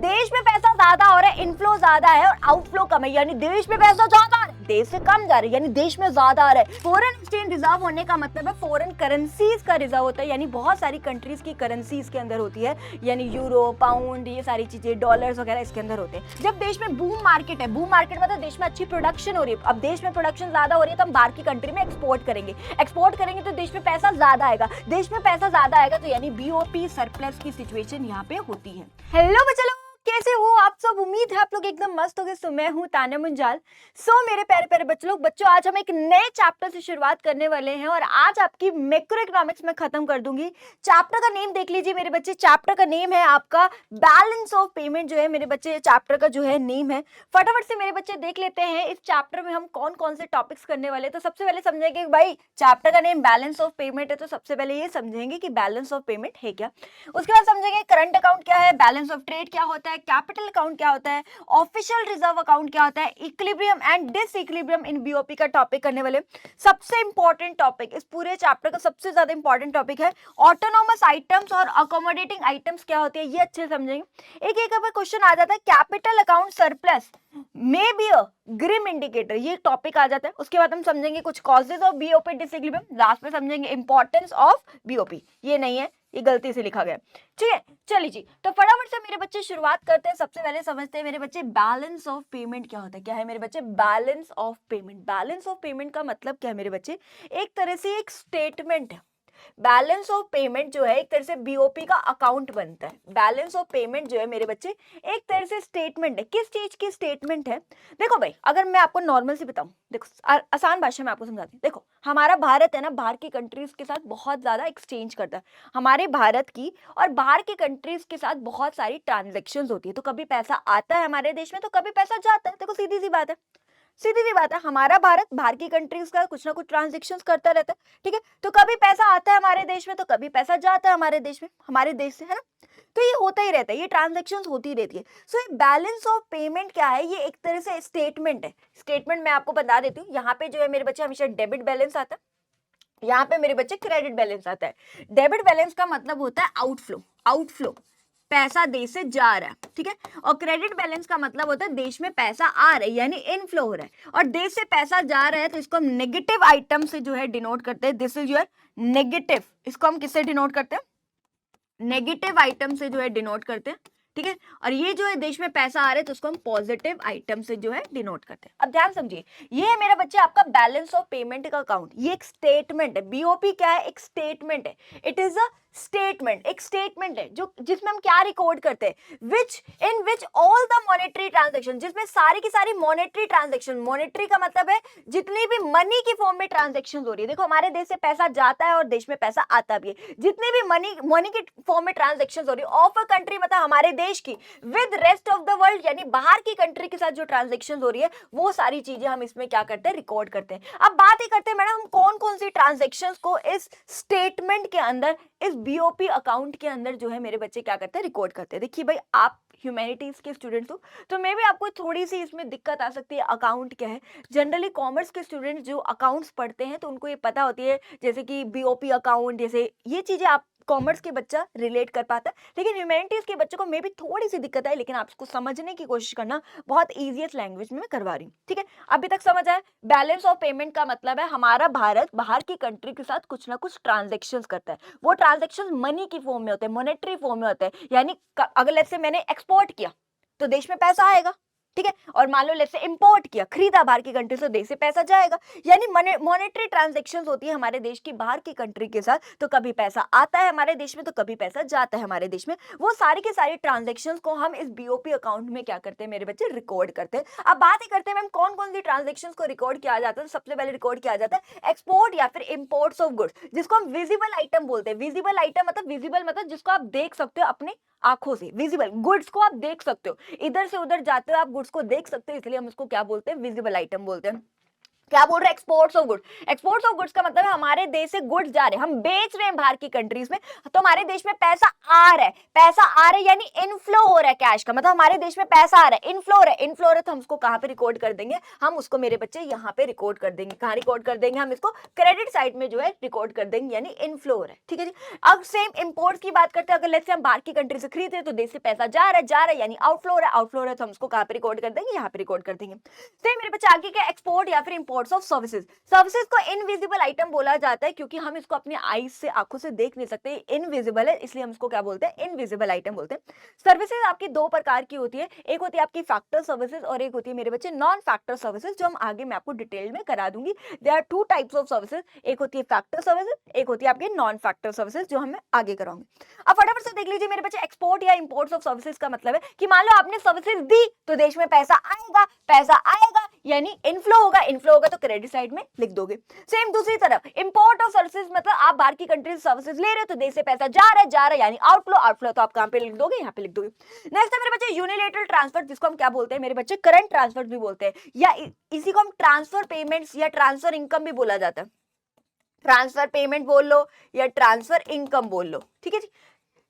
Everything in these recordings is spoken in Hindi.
देश में पैसा ज्यादा हो रहा है, इनफ्लो ज्यादा है और आउटफ्लो कम है, यानी देश में पैसा ज्यादा आ रहा है, देश से कम जा रहा है, यानी देश में ज्यादा आ रहा है। फॉरेन एक्सचेंज रिजर्व होने का मतलब है फॉरेन करेंसीज का रिजर्व होता है, यानी बहुत सारी कंट्रीज की करेंसी इसके अंदर होती है, यानी यूरो, पाउंड, ये सारी चीजें, डॉलर्स वगैरह इसके अंदर होते हैं। जब देश में बूम मार्केट है, बूम मार्केट मतलब देश में अच्छी प्रोडक्शन हो रही है, अब देश में प्रोडक्शन ज्यादा हो रही है तो हम बाहर की कंट्री में एक्सपोर्ट करेंगे, एक्सपोर्ट करेंगे तो देश में पैसा ज्यादा आएगा, देश में पैसा ज्यादा आएगा तो यानी बीओपी सरप्लस की सिचुएशन यहाँ पे होती है। हेलो बच्चों, कैसे हो आप सब? उम्मीद है आप लोग एकदम मस्त हो गए। सो मैं हूँ तान्या मुंजाल। मेरे प्यारे प्यारे बच्चों आज हम एक नए चैप्टर से शुरुआत करने वाले हैं और आज आपकी मैक्रो इकोनॉमिक्स में खत्म कर दूंगी। चैप्टर का नेम देख लीजिए मेरे बच्चे, चैप्टर का नेम है आपका बैलेंस ऑफ पेमेंट, जो है मेरे बच्चे चैप्टर का जो है नेम है। फटाफट से मेरे बच्चे देख लेते हैं इस चैप्टर में हम कौन कौन से टॉपिक्स करने वाले। तो सबसे पहले समझेंगे भाई चैप्टर का नेम बैलेंस ऑफ पेमेंट है, तो सबसे पहले ये समझेंगे कि बैलेंस ऑफ पेमेंट है क्या। उसके बाद समझेंगे करंट अकाउंट क्या है, बैलेंस ऑफ ट्रेड क्या होता है, कैपिटल अकाउंट क्या होता है, ऑफिशियल रिजर्व अकाउंट क्या होता है, equilibrium and disequilibrium in BOP का टॉपिक करने वाले। सबसे इंपॉर्टेंट टॉपिक, इस पूरे चैप्टर का सबसे ज्यादा इंपॉर्टेंट टॉपिक है ऑटोनोमस आइटम्स और अकोमोडेटिंग आइटम्स क्या होती है, ये अच्छे से समझेंगे। एक एक क्वेश्चन आ जाता है, capital account surplus may be a grim indicator, ये टॉपिक आ जाता है। उसके बाद हम समझेंगे कुछ causes of BOP disequilibrium, last में समझेंगे इंपॉर्टेंस ऑफ बीओपी। ये नहीं है, ये गलती से लिखा गया, ठीक है। चलिए जी, तो फटाफट से मेरे बच्चे शुरुआत करते हैं। सबसे पहले समझते हैं मेरे बच्चे बैलेंस ऑफ पेमेंट क्या होता है। क्या है मेरे बच्चे balance of payment? Balance of payment का मतलब क्या है मेरे बच्चे? एक तरह से एक स्टेटमेंट है। बैलेंस ऑफ पेमेंट जो है एक तरह से बीओपी का अकाउंट बनता है। बैलेंस ऑफ पेमेंट जो है मेरे बच्चे एक तरह से स्टेटमेंट है। किस चीज की स्टेटमेंट है? देखो भाई, अगर मैं आपको नॉर्मल से बताऊं, देखो आसान भाषा में आपको समझाती हूँ। देखो हमारा भारत है ना, बाहर की कंट्रीज के साथ बहुत ज्यादा एक्सचेंज करता है। हमारे भारत की और बाहर की कंट्रीज के साथ बहुत सारी ट्रांजेक्शन होती है। तो कभी पैसा आता है हमारे देश में तो कभी पैसा जाता है। देखो सीधी सी बात है, सीधी सी बात है, हमारा भारत बाहर की कंट्रीज का कुछ ना कुछ ट्रांजेक्शन करता रहता है, ठीक है। तो कभी पैसा आता है हमारे देश में तो कभी पैसा जाता है हमारे देश में, हमारे देश से, है ना। तो ये होता ही रहता है, ये ट्रांजेक्शन्स होती रहती है। सो ये बैलेंस ऑफ पेमेंट क्या है? ये एक तरह से स्टेटमेंट है। स्टेटमेंट मैं आपको बता देती हूँ। यहाँ पे जो है मेरे बच्चे हमेशा डेबिट बैलेंस आता है, यहाँ पे मेरे बच्चे क्रेडिट बैलेंस आता है। डेबिट बैलेंस का मतलब होता है आउटफ्लो, आउटफ्लो पैसा देश से जा रहा है, ठीक है। और क्रेडिट बैलेंस का मतलब होता है देश में पैसा आ रहा है, यानी इनफ्लो हो रहा है। और देश से पैसा जा रहा है तो इसको हम नेगेटिव आइटम से जो है डिनोट करते हैं। This is your negative. इसको हम किससे डिनोट करते हैं? नेगेटिव आइटम से जो है डिनोट करते हैं, ठीक है। और ये जो है देश में पैसा आ रहा है तो उसको हम पॉजिटिव आइटम से जो है डिनोट करते हैं। अब ध्यान समझिए, ये है मेरा बच्चे आपका बैलेंस ऑफ पेमेंट का अकाउंट। ये एक स्टेटमेंट है। बीओपी क्या है? एक स्टेटमेंट है। इट इज अ स्टेटमेंट, एक स्टेटमेंट है जो जिसमें हम क्या रिकॉर्ड करते हैं, which all the monetary transaction, जिसमें सारी की सारी मॉनेटरी ट्रांजेक्शन, मॉनेटरी का मतलब है जितनी भी मनी की फॉर्म में ट्रांजेक्शन हो रही है। देखो हमारे देश से पैसा जाता है और देश में पैसा आता भी है। जितनी भी मनी की फॉर्म में ट्रांजेक्शन हो रही है ऑफ अ कंट्री, मतलब हमारे देश की, with rest of the world, यानी बाहर की कंट्री के साथ जो ट्रांजेक्शन हो रही है, वो सारी चीजें हम इसमें क्या करते हैं? रिकॉर्ड करते हैं। अब बात ही करते हैं मैडम हम कौन कौन सी ट्रांजेक्शन को इस स्टेटमेंट के अंदर, इस बीओपी अकाउंट के अंदर जो है मेरे बच्चे क्या करते हैं? रिकॉर्ड करते हैं। देखिए भाई, आप ह्यूमैनिटीज के स्टूडेंट हो तो मे भी आपको थोड़ी सी इसमें दिक्कत आ सकती है। अकाउंट क्या है? जनरली कॉमर्स के स्टूडेंट जो अकाउंट्स पढ़ते हैं तो उनको ये पता होती है, जैसे कि बीओपी अकाउंट, जैसे ये चीजें आप कॉमर्स के बच्चा रिलेट कर पाता है। लेकिन ह्यूमैनिटीज के बच्चों को मे भी थोड़ी सी दिक्कत है, लेकिन आप इसको समझने की कोशिश करना, बहुत ईजीएस्ट लैंग्वेज में मैं करवा रही हूँ, ठीक है। अभी तक समझ आया? बैलेंस ऑफ पेमेंट का मतलब है हमारा भारत बाहर की कंट्री के साथ कुछ ना कुछ ट्रांजेक्शन करता है। वो ट्रांजेक्शन मनी की फॉर्म में होते हैं, मॉनेटरी फॉर्म में होते हैं। यानी अगर लेट्स से मैंने एक्सपोर्ट किया तो देश में पैसा आएगा, ठीक है। और मान लो लेट्स से इंपोर्ट किया, खरीदा बाहर की कंट्री से, देश से पैसा जाएगा। यानी मॉनेटरी ट्रांजैक्शंस होती है हमारे देश की बाहर की कंट्री के साथ, तो कभी पैसा आता है हमारे देश में तो कभी पैसा जाता है हमारे देश में। वो सारी की सारी ट्रांजैक्शंस को हम इस बीओपी अकाउंट में क्या करते हैं मेरे बच्चे? रिकॉर्ड करते हैं। अब बात ही करते हैं मैम कौन कौन सी ट्रांजैक्शंस को रिकॉर्ड किया जाता है। तो सबसे पहले रिकॉर्ड किया जाता है एक्सपोर्ट या फिर इंपोर्ट्स ऑफ गुड्स, जिसको हम विजिबल आइटम बोलते हैं। विजिबल आइटम मतलब, विजिबल मतलब जिसको आप देख सकते हो अपने आंखों से, विजिबल गुड्स को आप देख सकते हो, इधर से उधर जाते हो आप गुड्स को देख सकते हो, इसलिए हम उसको क्या बोलते हैं? विजिबल आइटम बोलते हैं। क्या बोल रहे हैं, exports of goods. Exports of goods का मतलब है हमारे देश से गुड्स जा रहे हैं, हम बेच रहे हैं बाहर की कंट्रीज में, तो हमारे देश में पैसा आ रहा है, पैसा आ रहा है यानी इनफ्लो हो रहा है कैश का, मतलब हमारे देश में पैसा आ रहा है, इनफ्लो हो रहा है, इनफ्लो हो रहा है, तो हम उसको कहां पे रिकॉर्ड कर देंगे, हम उसको मेरे बच्चे यहाँ पे रिकॉर्ड कर देंगे, कहां रिकॉर्ड कर देंगे, हम इसको क्रेडिट साइड में जो है रिकॉर्ड कर देंगे, यानी इनफ्लो हो रहा है, ठीक है जी। अब सेम इंपोर्ट्स की बात करते हैं, अगर लेट्स से हम बाहर की कंट्री से खरीदते हैं तो देश से पैसा जा रहा है यानी आउटफ्लो हो रहा है, आउटफ्लो हो रहा है, तो हम उसको कहां पे रिकॉर्ड कर देंगे, यहाँ पे रिकॉर्ड कर देंगे। सेम मेरे बच्चे आगे क्या, एक्सपोर्ट या फिर इंपोर्ट्स ऑफ सर्विसेज। सर्विसेज को इनविजिबल आइटम बोला जाता है क्योंकि हम इसको अपनी आईज से, आंखों से देख नहीं सकते, इनविजिबल है, इसलिए हम इसको क्या बोलते हैं, इनविजिबल आइटम बोलते हैं। सर्विसेज आपकी दो प्रकार की होती है, एक होती है आपकी फैक्टर सर्विसेज और एक होती है मेरे बच्चे नॉन फैक्टर सर्विसेज, जो हम आगे मैं आपको डिटेल में करा दूंगी। There are two types of services, एक होती है फैक्टर सर्विसेज, एक होती है आपकी नॉन फैक्टर सर्विसेज, जो हम आगे कराऊंगी। अब फटाफट से देख लीजिए मेरे बच्चे, एक्सपोर्ट या इंपोर्ट्स ऑफ सर्विसेज का मतलब है कि मान लो आपने सर्विसेज दी तो देश में पैसा आएगा, पैसा आएगा यानी इनफ्लो होगा, इनफ्लो होगा तो क्रेडिट साइड में लिख दोगे। सेम दूसरी तरफ इंपोर्ट ऑफ सर्विसेज, मतलब आप बाहर की कंट्री से सर्विसेज ले रहे हो तो देश से पैसा जा रहा है यानी आउटफ्लो, आउटफ्लो तो आप कहां पे लिख दोगे, यहाँ पे लिख दोगे। नेक्स्ट है मेरे बच्चे यूनिलेटरल ट्रांसफर, जिसको हम क्या बोलते हैं मेरे बच्चे, करंट ट्रांसफर भी बोलते हैं, या इसी को हम ट्रांसफर पेमेंट्स या ट्रांसफर इनकम भी बोला जाता है। ट्रांसफर पेमेंट बोल लो या ट्रांसफर इनकम बोल लो, ठीक है जी।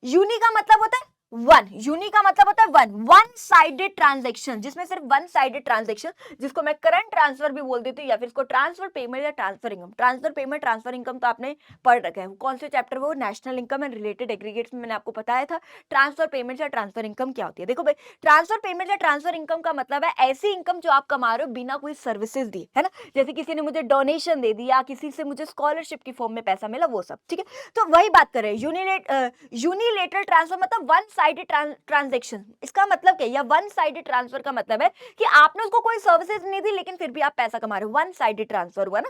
यूनि का मतलब होता है वन, यूनि का मतलब होता है वन साइडेड ट्रांजैक्शन, जिसमें सिर्फ वन साइडेड ट्रांजैक्शन, जिसको मैं करंट ट्रांसफर भी बोल देती हूँ या फिर इसको ट्रांसफर पेमेंट या transfer income. Transfer payment, transfer income तो आपने पढ़ रखा है, कौन से चैप्टर वो, national income and related aggregates में मैंने आपको बताया था ट्रांसफर पेमेंट या ट्रांसफर इनकम क्या होती है। देखो भाई, ट्रांसफर पेमेंट या ट्रांसफर इनकम का मतलब है ऐसी इनकम जो आप कमा रहे हो बिना कोई सर्विसेज दी, है ना, जैसे किसी ने मुझे डोनेशन दे दिया, किसी से मुझे स्कॉलरशिप की फॉर्म में पैसा मिला, वो सब, ठीक है। तो वही बात कर रहे हैं, यूनिलेटरल ट्रांसफर मतलब वन साइडेड ट्रांजैक्शन। इसका मतलब क्या है, या वन साइडेड ट्रांसफर का मतलब है कि आपने उसको कोई सर्विसेज नहीं दी लेकिन फिर भी आप पैसा कमा रहे हो, वन साइडेड ट्रांसफर हुआ ना,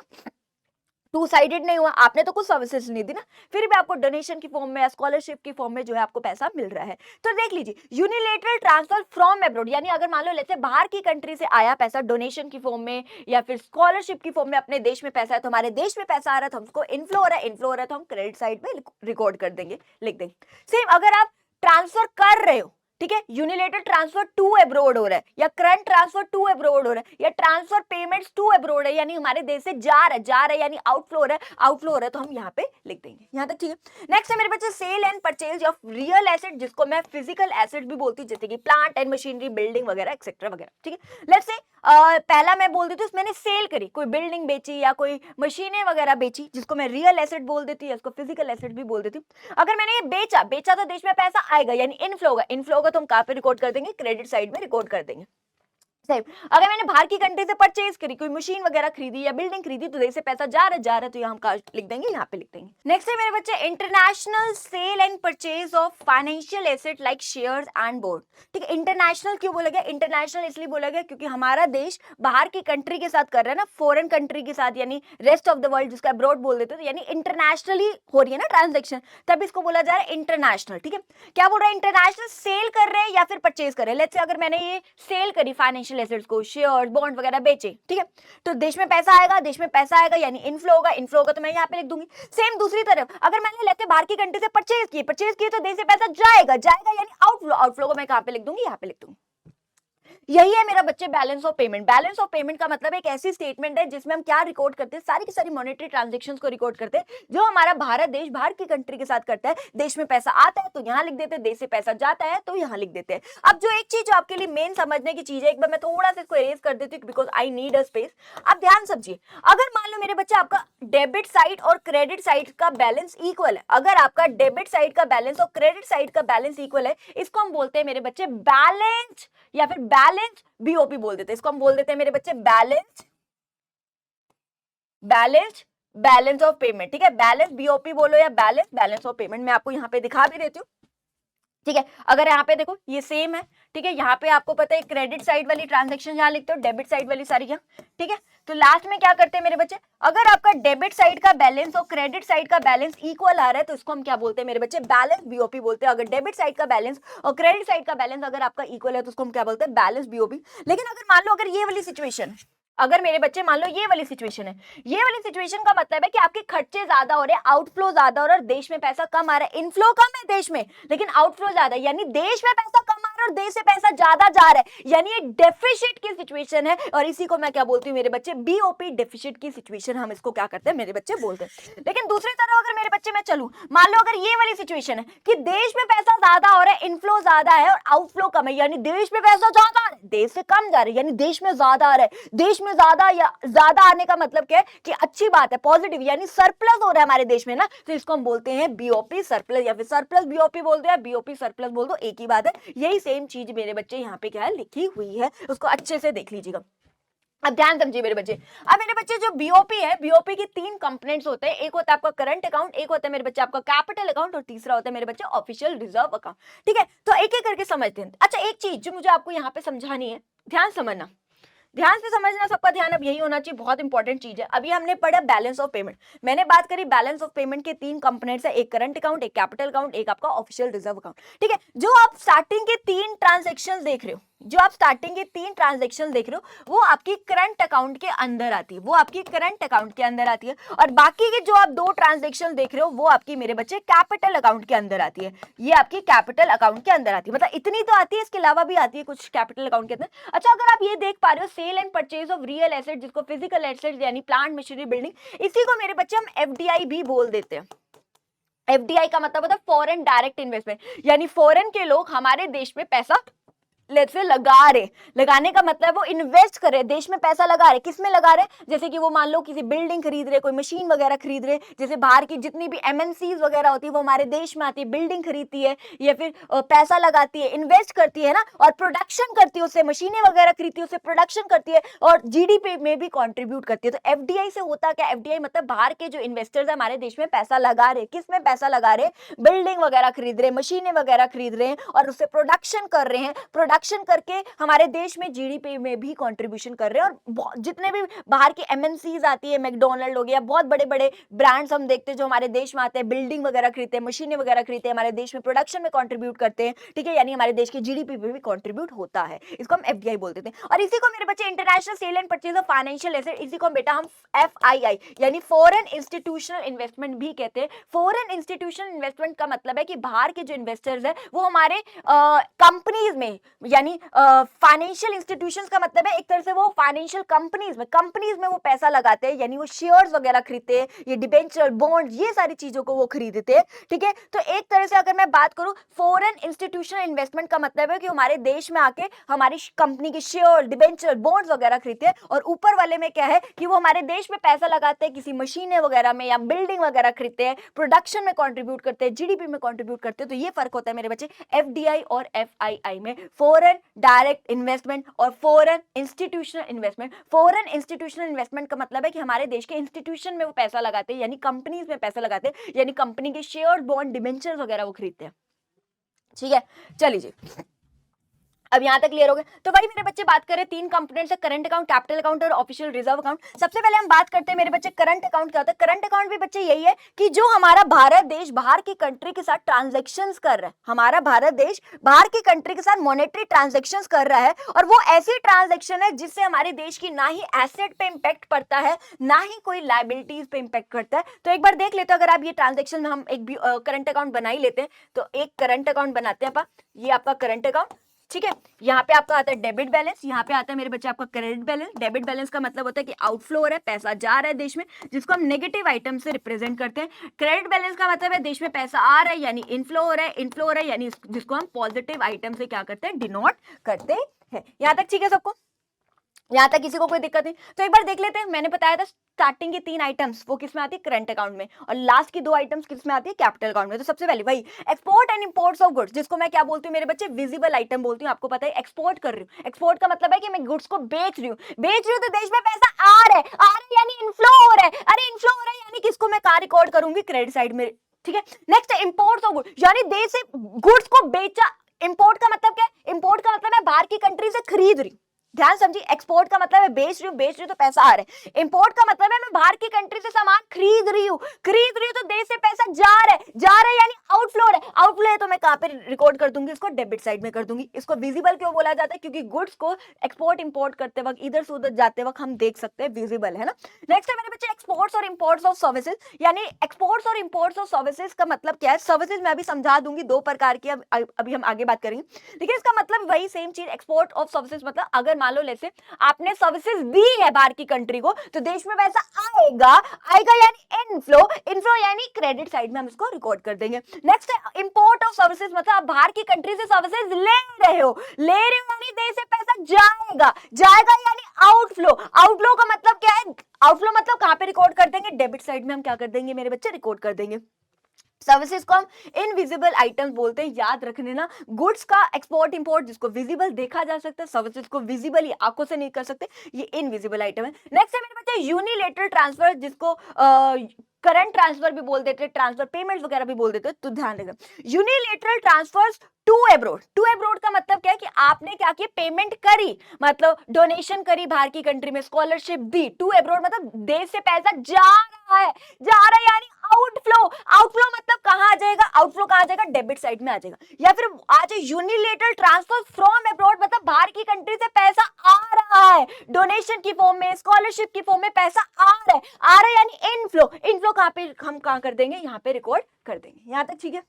टू साइडेड नहीं हुआ, आपने तो कुछ सर्विसेज नहीं दी ना, फिर भी आपको डोनेशन की फॉर्म में या स्कॉलरशिप की फॉर्म में जो है आपको पैसा मिल रहा है। तो देख लीजिए, यूनिलेटरल ट्रांसफर फ्रॉम अब्रॉड, यानी अगर मान लो लेते बाहर की कंट्री से आया पैसा डोनेशन की फॉर्म में या फिर स्कॉलरशिप की फॉर्म में, अपने देश में पैसा है तो हमारे देश में पैसा आ रहा है तो हमको इनफ्लो हो रहा है, इनफ्लो हो रहा है तो हम क्रेडिट साइड में रिकॉर्ड कर देंगे, लिख देंगे। सेम अगर आप ट्रांसफर कर रहे हो, ठीक है, यूनिलेटरल ट्रांसफर टू अब्रॉड हो रहा है या करंट ट्रांसफर टू अब्रॉड हो रहा है या ट्रांसफर पेमेंट्स टू अब्रॉड है, यानी हमारे देश से जा रहा है यानी आउटफ्लो हो रहा है, आउटफ्लो हो रहा है तो हम यहाँ पे लिख देंगे, यहाँ तक ठीक है। नेक्स्ट है मेरे बच्चे sale and purchase of real asset, जिसको मैं फिजिकल एसेट भी बोलती हूँ, जैसे कि प्लांट एंड मशीनरी, बिल्डिंग वगैरह एक्सेट्रा वगैरह, ठीक है। लेट्स से पहला मैं बोल देती हूँ, मैंने सेल करी, कोई बिल्डिंग बेची या कोई मशीनें वगैरह बेची, जिसको मैं रियल एसेट बोल देती हूँ, इसको फिजिकल एसेट भी बोल देती हूँ। अगर मैंने ये बेचा तो देश में पैसा आएगा यानी इनफ्लो होगा, इनफ्लो होगा तो हम कहाँ पे रिकॉर्ड कर देंगे, क्रेडिट साइड में रिकॉर्ड कर देंगे। अगर मैंने बाहर की कंट्री से परचेज करी, कोई मशीन वगैरह खरीदी या बिल्डिंग खरीदी तो देश से पैसा जा रहा है तो यहाँ हम लिख देंगे, यहाँ पे लिख देंगे। नेक्स्ट है मेरे बच्चे international sale and purchase of financial asset like shares and bond, ठीक है। इंटरनेशनल क्यों बोला गया, इंटरनेशनल इसलिए बोला गया क्योंकि हमारा देश बाहर की कंट्री के साथ कर रहा है ना, फॉरेन कंट्री के साथ, यानी रेस्ट ऑफ द वर्ल्ड, जिसका अब्रॉड बोल देते हैं, यानी इंटरनेशनली हो रही है ना ट्रांजेक्शन, तब इसको बोला जा रहा है इंटरनेशनल, ठीक है। क्या बोल रहा है, इंटरनेशनल सेल कर रहे हैं या फिर परचेज कर रहे हैं। लेट्स से अगर मैंने ये सेल करी फाइनेंशियल एसेट्स को, शेयर बॉन्ड वगैरह बेचे, ठीक है, तो देश में पैसा आएगा, देश में पैसा आएगा यानी इनफ्लो होगा, इनफ्लो होगा तो मैं यहाँ पे लिख दूंगी। सेम दूसरी तरफ अगर मैंने लेते बाहर की कंट्री से परचेज किए तो देश से पैसा जाएगा यानी आउटफ्लो, आउटफ्लो को मैं कहाँ पे लिख दूंगी, यहाँ पे लिख दूंगी। यही है मेरा बच्चे balance of payment. Balance of payment का मतलब एक ऐसी स्टेटमेंट है जिसमें हम क्या रिकॉर्ड करते हैं, सारी की सारी मॉनेटरी ट्रांजैक्शंस को रिकॉर्ड करते हैं जो हमारा भारत देश बाहर की कंट्री के साथ करता है। देश में पैसा आता है तो यहाँ लिख देते हैं, देश से पैसा जाता है तो यहाँ लिख देते हैं। अब जो एक चीज जो आपके लिए मेन समझने की चीज है, एक बार मैं थोड़ा सा इसको इरेज कर देती हूँ because I need a space. अब ध्यान समझिए, अगर मान लो मेरे बच्चे आपका डेबिट साइड और क्रेडिट साइड का बैलेंस इक्वल है, अगर आपका डेबिट साइड का बैलेंस और क्रेडिट साइड का बैलेंस इक्वल है, इसको हम बोलते हैं मेरे बच्चे बैलेंस या फिर बैलेंस बीओपी बोल देते हैं। इसको हम बोल देते हैं मेरे बच्चे बैलेंस ऑफ पेमेंट, ठीक है। बैलेंस बीओपी बोलो या बैलेंस ऑफ पेमेंट, मैं आपको यहाँ पे दिखा भी देती हूँ, ठीक है। अगर यहाँ पे देखो ये सेम है, ठीक है, यहाँ पे आपको पता है क्रेडिट साइड वाली ट्रांजैक्शन यहाँ लिखते हो, डेबिट साइड वाली सारी यहाँ, ठीक है। तो लास्ट में क्या करते हैं मेरे बच्चे, अगर आपका डेबिट साइड का बैलेंस और क्रेडिट साइड का बैलेंस इक्वल आ रहा है तो इसको हम क्या बोलते हैं मेरे बच्चे, बैलेंस बीओपी बोलते हैं। अगर डेबिट साइड का बैलेंस और क्रेडिट साइड का बैलेंस अगर आपका इक्वल है तो उसको हम क्या बोलते हैं, बैलेंस बीओपी। लेकिन अगर मान लो अगर ये वाली सिचुएशन, अगर मेरे बच्चे मान लो ये वाली सिचुएशन है, ये वाली सिचुएशन का मतलब है कि आपके खर्चे ज्यादा हो रहे हैं, आउटफ्लो ज्यादा हो रहा है और देश में पैसा कम आ रहा है। इनफ्लो कम है देश में लेकिन आउटफ्लो ज्यादा है, यानी देश में पैसा कम आ रहा है और देश से पैसा ज्यादा जा रहा है, यानी ये डेफिसिट की सिचुएशन है। और इसी को मैं क्या बोलती हूँ मेरे बच्चे, बीओपी, डेफिसिट की सिचुएशन हम इसको क्या करते हैं मेरे बच्चे बोलते हैं। लेकिन दूसरी तरफ अगर मेरे बच्चे मैं चलूं, मान लो अगर ये वाली सिचुएशन है कि देश में पैसा ज्यादा हो रहा है, इनफ्लो ज्यादा है और आउटफ्लो कम है, यानी देश में पैसा ज्यादा आ रहा है, देश से कम जा रहा है, यानी देश में ज्यादा आ रहा है। देश में ज्यादा या ज्यादा आने का मतलब क्या है कि अच्छी बात है, पॉजिटिव, यानी सरप्लस हो रहा है हमारे देश में ना, तो इसको हम बोलते हैं बीओपी सरप्लस, या फिर सरप्लस बीओपी बोल दो या बीओपी सरप्लस बोल दो, एक ही बात है। यही सेम चीज मेरे बच्चे यहाँ पे क्या है लिखी हुई है, उसको अच्छे से देख लीजिएगा। अब ध्यान समझिए मेरे बच्चे, अब मेरे बच्चे जो बीओपी है, बीओपी की 3 कंपोनेंट्स होते हैं, एक होता है आपका करंट अकाउंट, एक होता है मेरे बच्चे आपका कैपिटल अकाउंट और तीसरा होता है मेरे बच्चे ऑफिशियल रिजर्व अकाउंट। ठीक है, तो एक एक करके समझते हैं। अच्छा, एक चीज जो मुझे आपको यहाँ पे समझानी है, ध्यान समझना, ध्यान से समझना, सबका ध्यान अब यही होना चाहिए, बहुत इंपॉर्टेंट चीज है। अभी हमने पढ़ा बैलेंस ऑफ पेमेंट, मैंने बात करी बैलेंस ऑफ पेमेंट के 3 कंपोनेंट्स है, एक करंट अकाउंट, एक कैपिटल अकाउंट, एक आपका ऑफिशियल रिजर्व अकाउंट। ठीक है, जो आप स्टार्टिंग के 3 ट्रांजेक्शन देख रहे हो, जो आप स्टार्टिंग के 3 ट्रांजेक्शन देख रहे हो, वो आपकी करंट अकाउंट के अंदर आती है, वो आपकी करंट अकाउंट के अंदर आती है, और बाकी के जो आप 2 ट्रांजेक्शन देख रहे हो वो आपकी मेरे बच्चे कैपिटल अकाउंट के अंदर आती है, ये आपकी कैपिटल अकाउंट के अंदर आती है। मतलब इतनी तो आती है, इसके अलावा भी आती है कुछ कैपिटल अकाउंट के अंदर। अच्छा, अगर आप ये देख पा रहे हो sale and purchase of real asset, जिसको फिजिकल एसेट यानी प्लांट मशीनरी बिल्डिंग, इसी को मेरे बच्चे हम एफडीआई भी बोल देते हैं। एफडीआई का मतलब होता है फॉरेन डायरेक्ट इन्वेस्टमेंट, यानी फॉरेन के लोग हमारे देश में पैसा लेट्स से लगा रहे, लगाने का मतलब वो इन्वेस्ट कर रहे, देश में पैसा लगा रहे, किस में लगा रहे, जैसे कि वो मान लो किसी बिल्डिंग खरीद रहे, कोई मशीन वगैरह खरीद रहे, जैसे बाहर की जितनी भी एमएनसीज वगैरह होती है वो हमारे देश में आती है, बिल्डिंग खरीदती है या फिर पैसा लगाती है, इन्वेस्ट करती है ना, और प्रोडक्शन करती है, उससे मशीनें वगैरह खरीदती है, उससे प्रोडक्शन करती है और जीडीपी में भी कॉन्ट्रीब्यूट करती है। तो एफडीआई से होता क्या, एफडीआई मतलब बाहर के जो इन्वेस्टर्स है हमारे देश में पैसा लगा रहे, किस में पैसा लगा रहे, बिल्डिंग वगैरह खरीद रहे, मशीनें वगैरह खरीद रहे हैं और उससे प्रोडक्शन कर रहे हैं, प्रोडक्शन करके हमारे देश में जीडीपी में भी कंट्रीब्यूशन कर रहे हैं। और जितने भी बाहर की एमएनसीज आती है, मैकडॉनल्ड हो गया, बहुत बड़े बड़े ब्रांड्स हम देखते हैं जो हमारे देश में आते हैं, बिल्डिंग वगैरह खरीदते हैं, मशीनें वगैरह खरीदते हैं, हमारे देश में प्रोडक्शन में कंट्रीब्यूट करते हैं। ठीक है, यानी हमारे देश की जीडीपी में भी कंट्रीब्यूट होता है, इसको हम एफडीआई बोलते हैं। और इसी को मेरे बच्चे international sale and purchase of financial asset, इसी को बेटा हम एफआईआई यानी फॉरेन इंस्टीट्यूशनल इन्वेस्टमेंट भी कहते हैं। फॉरेन इंस्टीट्यूशनल इन्वेस्टमेंट का मतलब है कि बाहर के जो इन्वेस्टर्स है वो हमारे कंपनीज में, यानी फाइनेंशियल इंस्टीट्यूशंस का मतलब है एक तरह से वो फाइनेंशियल कंपनीज में वो पैसा लगाते हैं, यानी वो शेयर्स वगैरह खरीदते हैं, ये डिबेंचर, बॉन्ड, ये सारी चीजों को वो खरीदते हैं। ठीक है, तो एक तरह से अगर मैं बात करूं फॉरेन इंस्टीट्यूशनल इन्वेस्टमेंट का मतलब है कि हमारे देश में आके हमारी कंपनी के शेयर, डिबेंचर, बॉन्ड्स वगैरह खरीदते हैं, और ऊपर वाले में क्या है कि वो हमारे देश में पैसा लगाते हैं, किसी मशीनें वगैरह में या बिल्डिंग वगैरह खरीदते हैं, प्रोडक्शन में कंट्रीब्यूट करते हैं, जीडीपी में कंट्रीब्यूट करते हैं। तो ये फर्क होता है मेरे बच्चे एफडीआई और एफआईआई में, फॉरेन डायरेक्ट इन्वेस्टमेंट और foreign institutional investment. Foreign institutional investment का मतलब है कि हमारे देश के इंस्टीट्यूशन में वो पैसा लगाते हैं, यानी कंपनीज में पैसा लगाते हैं, यानी कंपनी के शेयर, बॉन्ड, डिबेंचर्स वगैरह वो खरीदते हैं। ठीक है, चलिए अब यहां तक क्लियर हो गए। तो भाई मेरे बच्चे बात करें 3 कंपोनेंट्स है, करंट अकाउंट, कैपिटल अकाउंट और ऑफिशियल रिजर्व अकाउंट। सबसे पहले हम बात करते हैं मेरे बच्चे करंट अकाउंट क्या होता है। करंट अकाउंट भी बच्चे यही है कि जो हमारा भारत देश बाहर की कंट्री के साथ ट्रांजैक्शंस कर रहा है, हमारा भारत देश बाहर की कंट्री के साथ मॉनेटरी ट्रांजैक्शंस कर रहा है, और वो ऐसी ट्रांजैक्शन है जिससे हमारे देश की ना ही एसेट पे इंपैक्ट पड़ता है, ना ही कोई लायबिलिटीज पे इंपैक्ट करता है। तो एक बार देख लेते हैं, अगर आप ये ट्रांजैक्शन में हम एक भी करंट अकाउंट बना ही लेते हैं, तो एक करंट अकाउंट बनाते हैं आप, ये आपका करंट अकाउंट। ठीक है, यहाँ पे आपका आता है डेबिट बैलेंस, यहाँ पे आता है मेरे बच्चे आपका क्रेडिट बैलेंस। डेबिट बैलेंस का मतलब होता है कि आउटफ्लो हो रहा है, पैसा जा रहा है देश में, जिसको हम नेगेटिव आइटम से रिप्रेजेंट करते हैं। क्रेडिट बैलेंस का मतलब है देश में पैसा आ रहा है, यानी इनफ्लो हो रहा है, इनफ्लो हो रहा है, यानी जिसको हम पॉजिटिव आइटम से क्या करते हैं, डिनोट करते हैं। यहाँ तक ठीक है सबको, यहाँ तक किसी को कोई दिक्कत नहीं। तो एक बार देख लेते हैं, मैंने बताया था स्टार्टिंग की 3 आइटम्स वो किस में आती है, करंट अकाउंट में, और लास्ट की 2 आइटम्स किस में आती है, कैपिटल अकाउंट में। तो सबसे पहले भाई export and imports of goods, जिसको मैं क्या बोलती हूँ मेरे बच्चे, विजिबल आइटम बोलती हूँ। आपको पता है एक्सपोर्ट कर रही हूँ, एक्सपोर्ट का मतलब है कि मैं गुड्स को बेच रही हूँ, तो देश में पैसा आ रहा है, यानी इनफ्लो हो रहा है। अरे इनफ्लो हो रहा है यानी किसको मैं कहाँ रिकॉर्ड करूंगी, क्रेडिट साइड में। ठीक है, नेक्स्ट इंपोर्ट्स ऑफ गुड्स, यानी देश से गुड्स को बेचा। इंपोर्ट का मतलब क्या है, इंपोर्ट का मतलब मैं बाहर की कंट्री से खरीद रही हूँ, ध्यान समझिए, एक्सपोर्ट का मतलब है बेच रही हूँ तो पैसा आ रहा है। इंपोर्ट का मतलब है मैं बाहर की कंट्री से सामान खरीद रही हूँ तो देश से पैसा जा रहा है यानी आउटफ्लो है। आउटफ्लो है तो मैं कहां पे रिकॉर्ड कर दूंगी, इसको डेबिट साइड में कर दूंगी। इसको विजिबल क्यों बोला जाता है, क्योंकि गुड्स को एक्सपोर्ट इंपोर्ट करते वक्त इधर से उधर जाते वक्त हम देख सकते हैं, विजिबल है ना। नेक्स्ट है मेरे बच्चे एक्सपोर्ट्स और इंपोर्ट्स ऑफ सर्विसेज, यानी एक्सपोर्ट्स और इंपोर्ट्स ऑफ सर्विसेज का मतलब क्या है। सर्विसेज मैं अभी समझा दूंगी, दो प्रकार की, अभी हम आगे बात करेंगे। देखिए इसका मतलब वही सेम चीज, एक्सपोर्ट ऑफ सर्विसेज मतलब अगर मान लो जैसे आपने सर्विसेज दी है बाहर की कंट्री को तो देश में पैसा आएगा यानी इनफ्लो, इनफ्लो यानी क्रेडिट साइड में हम इसको रिकॉर्ड कर देंगे। नेक्स्ट है इंपोर्ट ऑफ सर्विसेज, मतलब आप बाहर की कंट्री से सर्विसेज ले रहे हो यानी देश से पैसा जाएगा यानी आउटफ्लो। आउटफ्लो का मतलब क्या है, आउटफ्लो मतलब कहां पे रिकॉर्ड कर देंगे, डेबिट साइड में हम क्या कर देंगे मेरे बच्चे, रिकॉर्ड कर देंगे। सर्विसेज को हम इनविजिबल आइटम्स बोलते हैं, याद रखने ना। गुड्स का एक्सपोर्ट इंपोर्ट जिसको विजिबल देखा जा सकता है, सर्विसेज को विजिबल आंखों से नहीं कर सकते, ये इनविजिबल आइटम है। नेक्स्ट है मेरे बच्चे यूनिलेटरल ट्रांसफर, जिसको करंट ट्रांसफर भी बोल देते हैं, ट्रांसफर पेमेंट्स वगैरह भी बोल देते हैं, तो ध्यान रखना। यूनिलेटरल ट्रांसफर्स टू अब्रोड का मतलब क्या है कि आपने क्या किया, पेमेंट करी, मतलब डोनेशन करी बाहर की कंट्री में, स्कॉलरशिप दी। टू अब्रोड मतलब देश से पैसा जा रहा है यानी आउटफ्लो। आउटफ्लो मतलब कहां आ जाएगा, आउटफ्लो कहां आ जाएगा, डेबिट साइड में आ जाएगा। या फिर आ जाए यूनिलेटरल ट्रांसफर फ्रॉम अब्रॉड, मतलब बाहर की कंट्री से पैसा आ रहा है, डोनेशन की फॉर्म में, स्कॉलरशिप की फॉर्म में पैसा आ रहा है यानी इनफ्लो। इनफ्लो कहां पे हम कहां कर देंगे, यहां पे रिकॉर्ड कर देंगे। यहां तक ठीक है,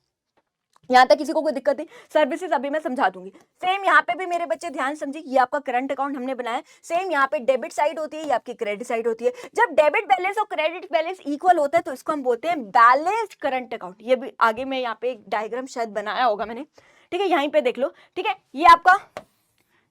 यहां तक किसी को कोई दिक्कत नहीं। सर्विसेज अभी मैं समझा दूंगी। सेम यहाँ पे भी मेरे बच्चे ध्यान समझिए, ये आपका करंट अकाउंट हमने बनाया, सेम यहाँ पे डेबिट साइड होती है, ये आपकी क्रेडिट साइड होती है। जब डेबिट बैलेंस और क्रेडिट बैलेंस इक्वल होता है तो इसको हम बोलते हैं बैलेंस्ड करंट अकाउंट। ये भी आगे मैं यहाँ पे एक डायग्राम शायद बनाया होगा मैंने, ठीक है, यहीं पे देख लो। ठीक है, ये आपका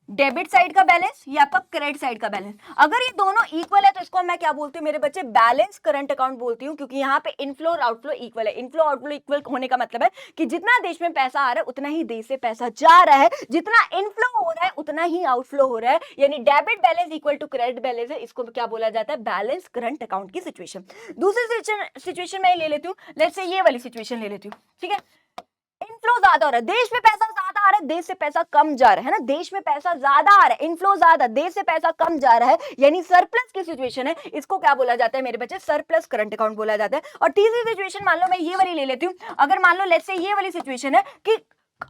डेबिट साइड का बैलेंस, ये आपका क्रेडिट साइड का बैलेंस। अगर ये दोनों इक्वल है तो इसको मैं क्या बोलती हूँ मेरे बच्चे, बैलेंस करंट अकाउंट बोलती हूँ, क्योंकि यहाँ पे इनफ्लो और आउटफ्लो इक्वल है। इनफ्लो आउटफ्लो इक्वल होने का मतलब है कि जितना देश में पैसा आ रहा है उतना ही देश से पैसा जा रहा है, जितना इनफ्लो हो रहा है उतना ही आउटफ्लो हो रहा है, यानी debit balance equal to credit balance है। इसको क्या बोला जाता है, बैलेंस करंट अकाउंट की सिचुएशन। दूसरी सिचुएशन मैं ले लेती हूँ, लेट्स से ये वाली सिचुएशन ले लेती हूँ, ठीक है। इनफ्लो ज्यादा हो रहा है, देश में पैसा ज्यादा आ रहा है, देश से पैसा कम जा रहा है ना, देश में पैसा ज्यादा आ रहा है, इनफ्लो ज्यादा, देश से पैसा कम जा रहा है, यानी सरप्लस की सिचुएशन है। इसको क्या बोला जाता है मेरे बच्चे, सरप्लस करंट अकाउंट बोला जाता है। और तीसरी सिचुएशन मान लो मैं ये वाली ले लेती हूँ, अगर मान लो लेट्स से ये वाली सिचुएशन है कि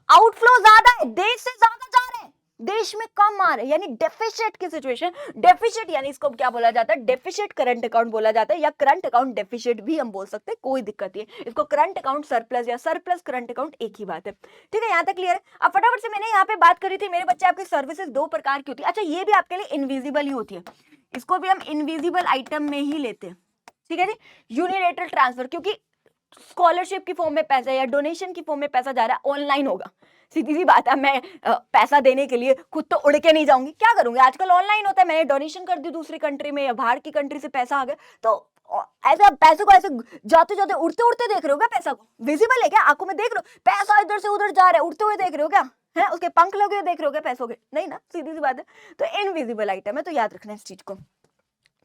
आउटफ्लो ज्यादा है, देश से ज्यादा जा रहे हैं, देश में कम आ रहे हैं, यानी डेफिसिट की सिचुएशन। डेफिसिट यानी इसको क्या बोला जाता है, डेफिसिट करंट अकाउंट बोला जाता है, या करंट अकाउंट डेफिसिट भी हम बोल सकते हैं, कोई दिक्कत नहीं है। इसको करंट अकाउंट सरप्लस या सरप्लस करंट अकाउंट एक ही बात है, ठीक है। यहां तक क्लियर है। अब फटाफट से मैंने यहाँ पे बात करी थी मेरे बच्चे, आपकी सर्विसेज दो प्रकार की होती है। अच्छा, ये भी आपके लिए इनविजिबल ही होती है, इसको भी हम इनविजिबल आइटम में ही लेते हैं, ठीक है जी। यूनिलेटरल ट्रांसफर, क्योंकि स्कॉलरशिप की फॉर्म में पैसा या डोनेशन की फॉर्म में पैसा जा रहा है, ऑनलाइन होगा, सीधी सी बात है। मैं पैसा देने के लिए खुद तो उड़ के नहीं जाऊंगी, क्या करूंगी, आजकल ऑनलाइन होता है, मैंने डोनेशन कर दी दूसरी कंट्री में या बाहर की कंट्री से पैसा आ गया, तो ऐसे आप पैसे को ऐसे जाते जाते उड़ते उड़ते देख रहे हो क्या, पैसा को विजिबल है क्या, आंखों में देख रहे हो, पैसा इधर से उधर जा रहा है, उड़ते हुए देख रहे हो क्या, है उसके पंख लगे हुए देख रहे हो क्या पैसों के, नहीं ना, सीधी सी बात है। तो इनविजिबल आइटम है, तो याद रखना इस चीज को।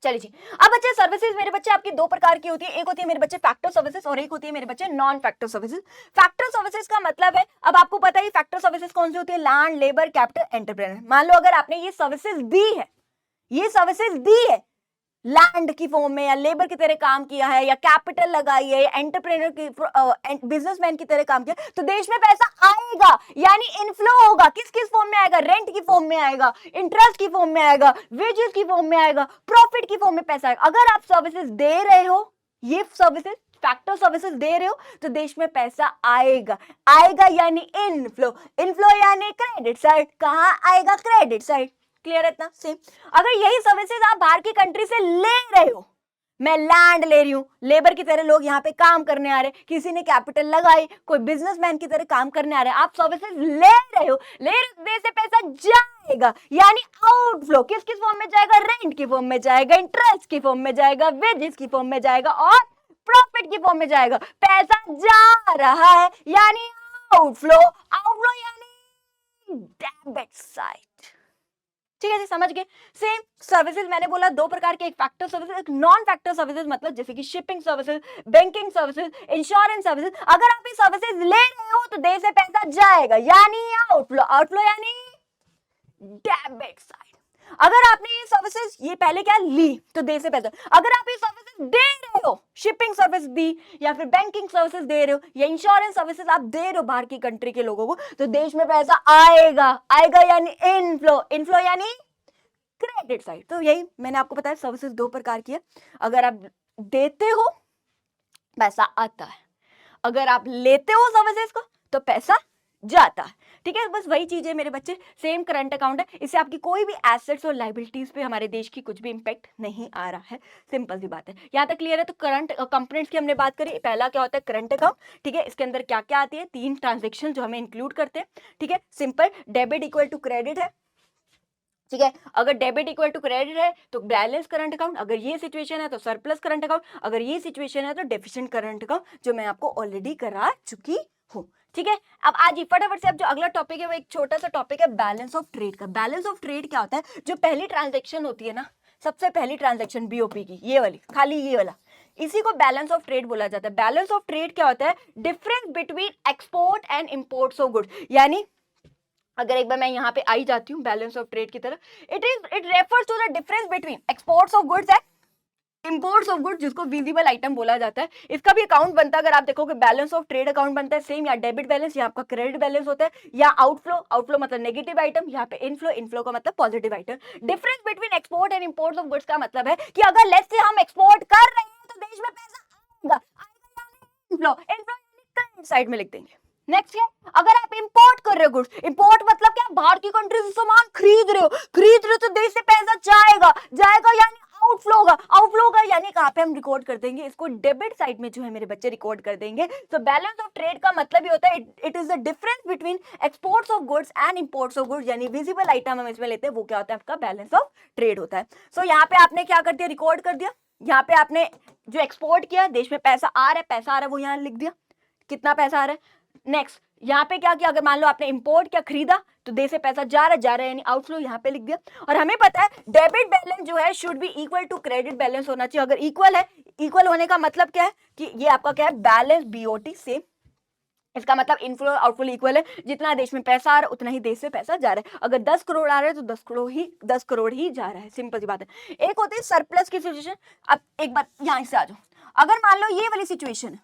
चलिए जी, अब बच्चे सर्विसेज मेरे बच्चे आपकी दो प्रकार की होती है, एक होती है मेरे बच्चे फैक्टर सर्विसेज और एक होती है मेरे बच्चे non factor services. Factor services का मतलब है, अब आपको पता है फैक्टर सर्विसेज कौन सी होती है, लैंड, लेबर, कैपिटल, एंटरप्रेन्योर। मान लो अगर आपने ये सर्विसेज दी है, ये सर्विसेज दी है, लैंड की फॉर्म में या लेबर की तरह काम किया है, या कैपिटल लगाई है, या एंटरप्रेन्योर की बिजनेसमैन की तरह काम किया, तो देश में पैसा आएगा, यानी इनफ्लो होगा। किस किस फॉर्म में आएगा, रेंट की फॉर्म में आएगा, इंटरेस्ट की फॉर्म में आएगा, वेजेस की फॉर्म में आएगा, प्रॉफिट की फॉर्म में पैसा आएगा। अगर आप सर्विसेज दे रहे हो, ये सर्विसेज फैक्टर सर्विसेज दे रहे हो, तो देश में पैसा आएगा यानी इनफ्लो। इनफ्लो यानी क्रेडिट साइड, कहां आएगा, क्रेडिट साइड। क्लियर है इतना, सेम। अगर यही सर्विसेज आप बाहर की कंट्री से ले रहे हो, मैं लैंड ले रही हूं, लेबर की तरह लोग यहाँ पे काम करने आ रहे, किसी ने कैपिटल लगाई, कोई बिजनेसमैन की तरह काम करने आ रहे, आप सर्विसेज ले रहे हो, देश से पैसा जाएगा यानी आउटफ्लो। किस किस फॉर्म में जाएगा, रेंट की फॉर्म में जाएगा, इंटरेस्ट की फॉर्म में जाएगा, वेजेस की फॉर्म में जाएगा, और प्रॉफिट की फॉर्म में जाएगा। पैसा जा रहा है यानी आउटफ्लो, आउटफ्लो यानी डेबिट साइड। ठीक है जी, समझ गए। सेम सर्विसेज मैंने बोला दो प्रकार के, एक फैक्टर सर्विसेज, एक नॉन फैक्टर सर्विसेज, मतलब जैसे कि shipping services, banking services, insurance services. अगर आप ये सर्विसेज ले रहे हो तो देश से पैसा जाएगा यानी आउटफ्लो, आउटफ्लो यानी डेबिट साइड। अगर आपने ये सर्विसेज, ये पहले क्या ली तो दे से पैसा, अगर आप ये सर्विसेज दे रहे हो, शिपिंग सर्विस दी या फिर बैंकिंग सर्विसेज दे रहे हो या इंश्योरेंस सर्विसेज आप दे रहे हो बाहर की कंट्री के लोगों को, तो देश में पैसा आएगा। आएगा यानी इनफ्लो, इनफ्लो यानी क्रेडिट साइड। तो यही मैंने आपको बताया सर्विसेज दो प्रकार की है, अगर आप देते हो पैसा आता है, अगर आप लेते हो सर्विसेज को तो पैसा जाता है। ठीक है, बस वही चीज है मेरे बच्चे, सेम करंट अकाउंट है, इससे आपकी कोई भी एसेट्स और लाइबिलिटीज पे हमारे देश की कुछ भी इंपैक्ट नहीं आ रहा है। सिंपल सी बात है, यहाँ तक क्लियर है। तो करंट कंपोनेंट्स की हमने बात करी, पहला क्या होता है करंट अकाउंट। ठीक है, इसके अंदर क्या क्या आती है, 3 ट्रांजेक्शन जो हमें इंक्लूड करते हैं। ठीक है, simple debit equal to credit है। ठीक है, अगर डेबिट इक्वल टू क्रेडिट है तो बैलेंस करंट अकाउंट, अगर ये सिचुएशन है तो सरप्लस करंट अकाउंट, अगर ये सिचुएशन है तो डेफिशिएंट करंट अकाउंट, जो मैं आपको ऑलरेडी करा चुकी हूँ। ठीक है, अब आज फटाफट से अब जो अगला टॉपिक है वो एक छोटा सा टॉपिक है बैलेंस ऑफ ट्रेड का। बैलेंस ऑफ ट्रेड क्या होता है, जो पहली ट्रांजेक्शन होती है ना, सबसे पहली ट्रांजेक्शन बीओपी की, ये वाली, खाली ये वाला, इसी को बैलेंस ऑफ ट्रेड बोला जाता है। बैलेंस ऑफ ट्रेड क्या होता है, difference between export and imports of goods. यानी अगर एक बार मैं यहाँ पे आई जाती हूँ बैलेंस ऑफ ट्रेड की तरफ, it refers to the difference between exports of goods and imports of goods, जिसको विजिबल आइटम बोला जाता है। इसका भी अकाउंट बनता है, अगर आप देखोगे बैलेंस ऑफ ट्रेड अकाउंट बनता है सेम, या डेबिट बैलेंस, या आपका क्रेडिट बैलेंस होता है, या आउटफ्लो, आउटफ्लो मतलब नेगेटिव आइटम, यहाँ पे इनफ्लो, इनफ्लो का मतलब positive item. Difference between export and imports of goods का मतलब है कि अगर लेट्स से हम एक्सपोर्ट कर रहे हैं तो देश में पैसा आएगा, इनफ्लो, इनफ्लो साइड में लिख देंगे। नेक्स्ट है, अगर आप इंपोर्ट कर रहे हो गुड्स, इंपोर्ट मतलब क्या, बाहर की कंट्री से सामान खरीद रहे हो तो देश से पैसा जाएगा, जाएगा यानी आउटफ्लो होगा, आउटफ्लो होगा यानी कहां पे हम रिकॉर्ड कर देंगे, इसको डेबिट साइड में जो है मेरे बच्चे रिकॉर्ड कर देंगे। तो बैलेंस ऑफ ट्रेड का मतलब ही होता है it is the difference between exports of goods and imports of goods, यानी विजिबल आइटम हम इसमें लेते हैं, वो क्या होता है आपका बैलेंस ऑफ ट्रेड होता है। सो यहाँ पे आपने क्या कर दिया, रिकॉर्ड कर दिया, यहाँ पे आपने जो एक्सपोर्ट किया, देश में पैसा आ रहा है वो यहाँ लिख दिया, कितना पैसा आ रहा है। नेक्स्ट यहाँ पे क्या किया, अगर मान लो आपने इंपोर्ट क्या खरीदा तो देश से पैसा जा रहा है यानी आउटफ्लो, यहाँ पे लिख दिया। और हमें पता है डेबिट बैलेंस जो है should be equal to credit balance होना चाहिए। अगर इक्वल है, इक्वल होने का मतलब क्या है कि ये आपका क्या है, बैलेंस बीओटी सेम, इसका मतलब इनफ्लो आउटफ्लो इक्वल है, जितना देश में पैसा आ रहा है उतना ही देश से पैसा जा रहा है। अगर 10 करोड़ आ रहा है तो 10 करोड़ ही जा रहा है, सिंपल सी बात है। एक होती है सरप्लस की सिचुएशन। अब एक बार यहाँ से आ जाओ, अगर मान लो ये वाली सिचुएशन,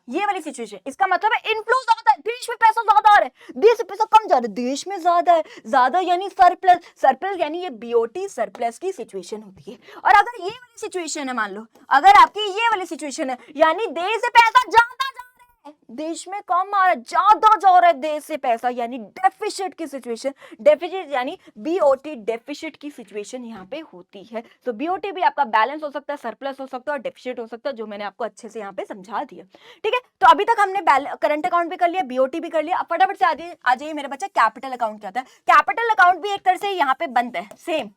इसका मतलब है इनफ्लो ज्यादा है, देश में पैसा ज्यादा आ रहा है, देश से पैसा कम जा रहा है, देश में ज्यादा है, ज्यादा यानी सरप्लस, सरप्लस यानी ये बीओटी सरप्लस की सिचुएशन होती है। और अगर ये वाली सिचुएशन है, मान लो अगर आपकी ये वाली सिचुएशन है, यानी देश से पैसा ज्यादा जा रहा है, देश में कम आ रहा है, ज्यादा जा रहा है देश से पैसा, यानी डेफिसिट की सिचुएशन, डेफिसिट यानी बीओटी डेफिसिट की सिचुएशन यहाँ पे होती है। तो बीओटी भी आपका बैलेंस हो सकता है, सरप्लस हो सकता है और डेफिसिट हो सकता है, जो मैंने आपको अच्छे से यहाँ पे समझा दिया। ठीक है, तो अभी तक हमने करंट अकाउंट भी कर लिया, बीओटी भी कर लिया। अब फटाफट से आ जाइए मेरे बच्चे, कैपिटल अकाउंट क्या होता है। कैपिटल अकाउंट भी एक तरह से यहाँ पे बनता है, सेम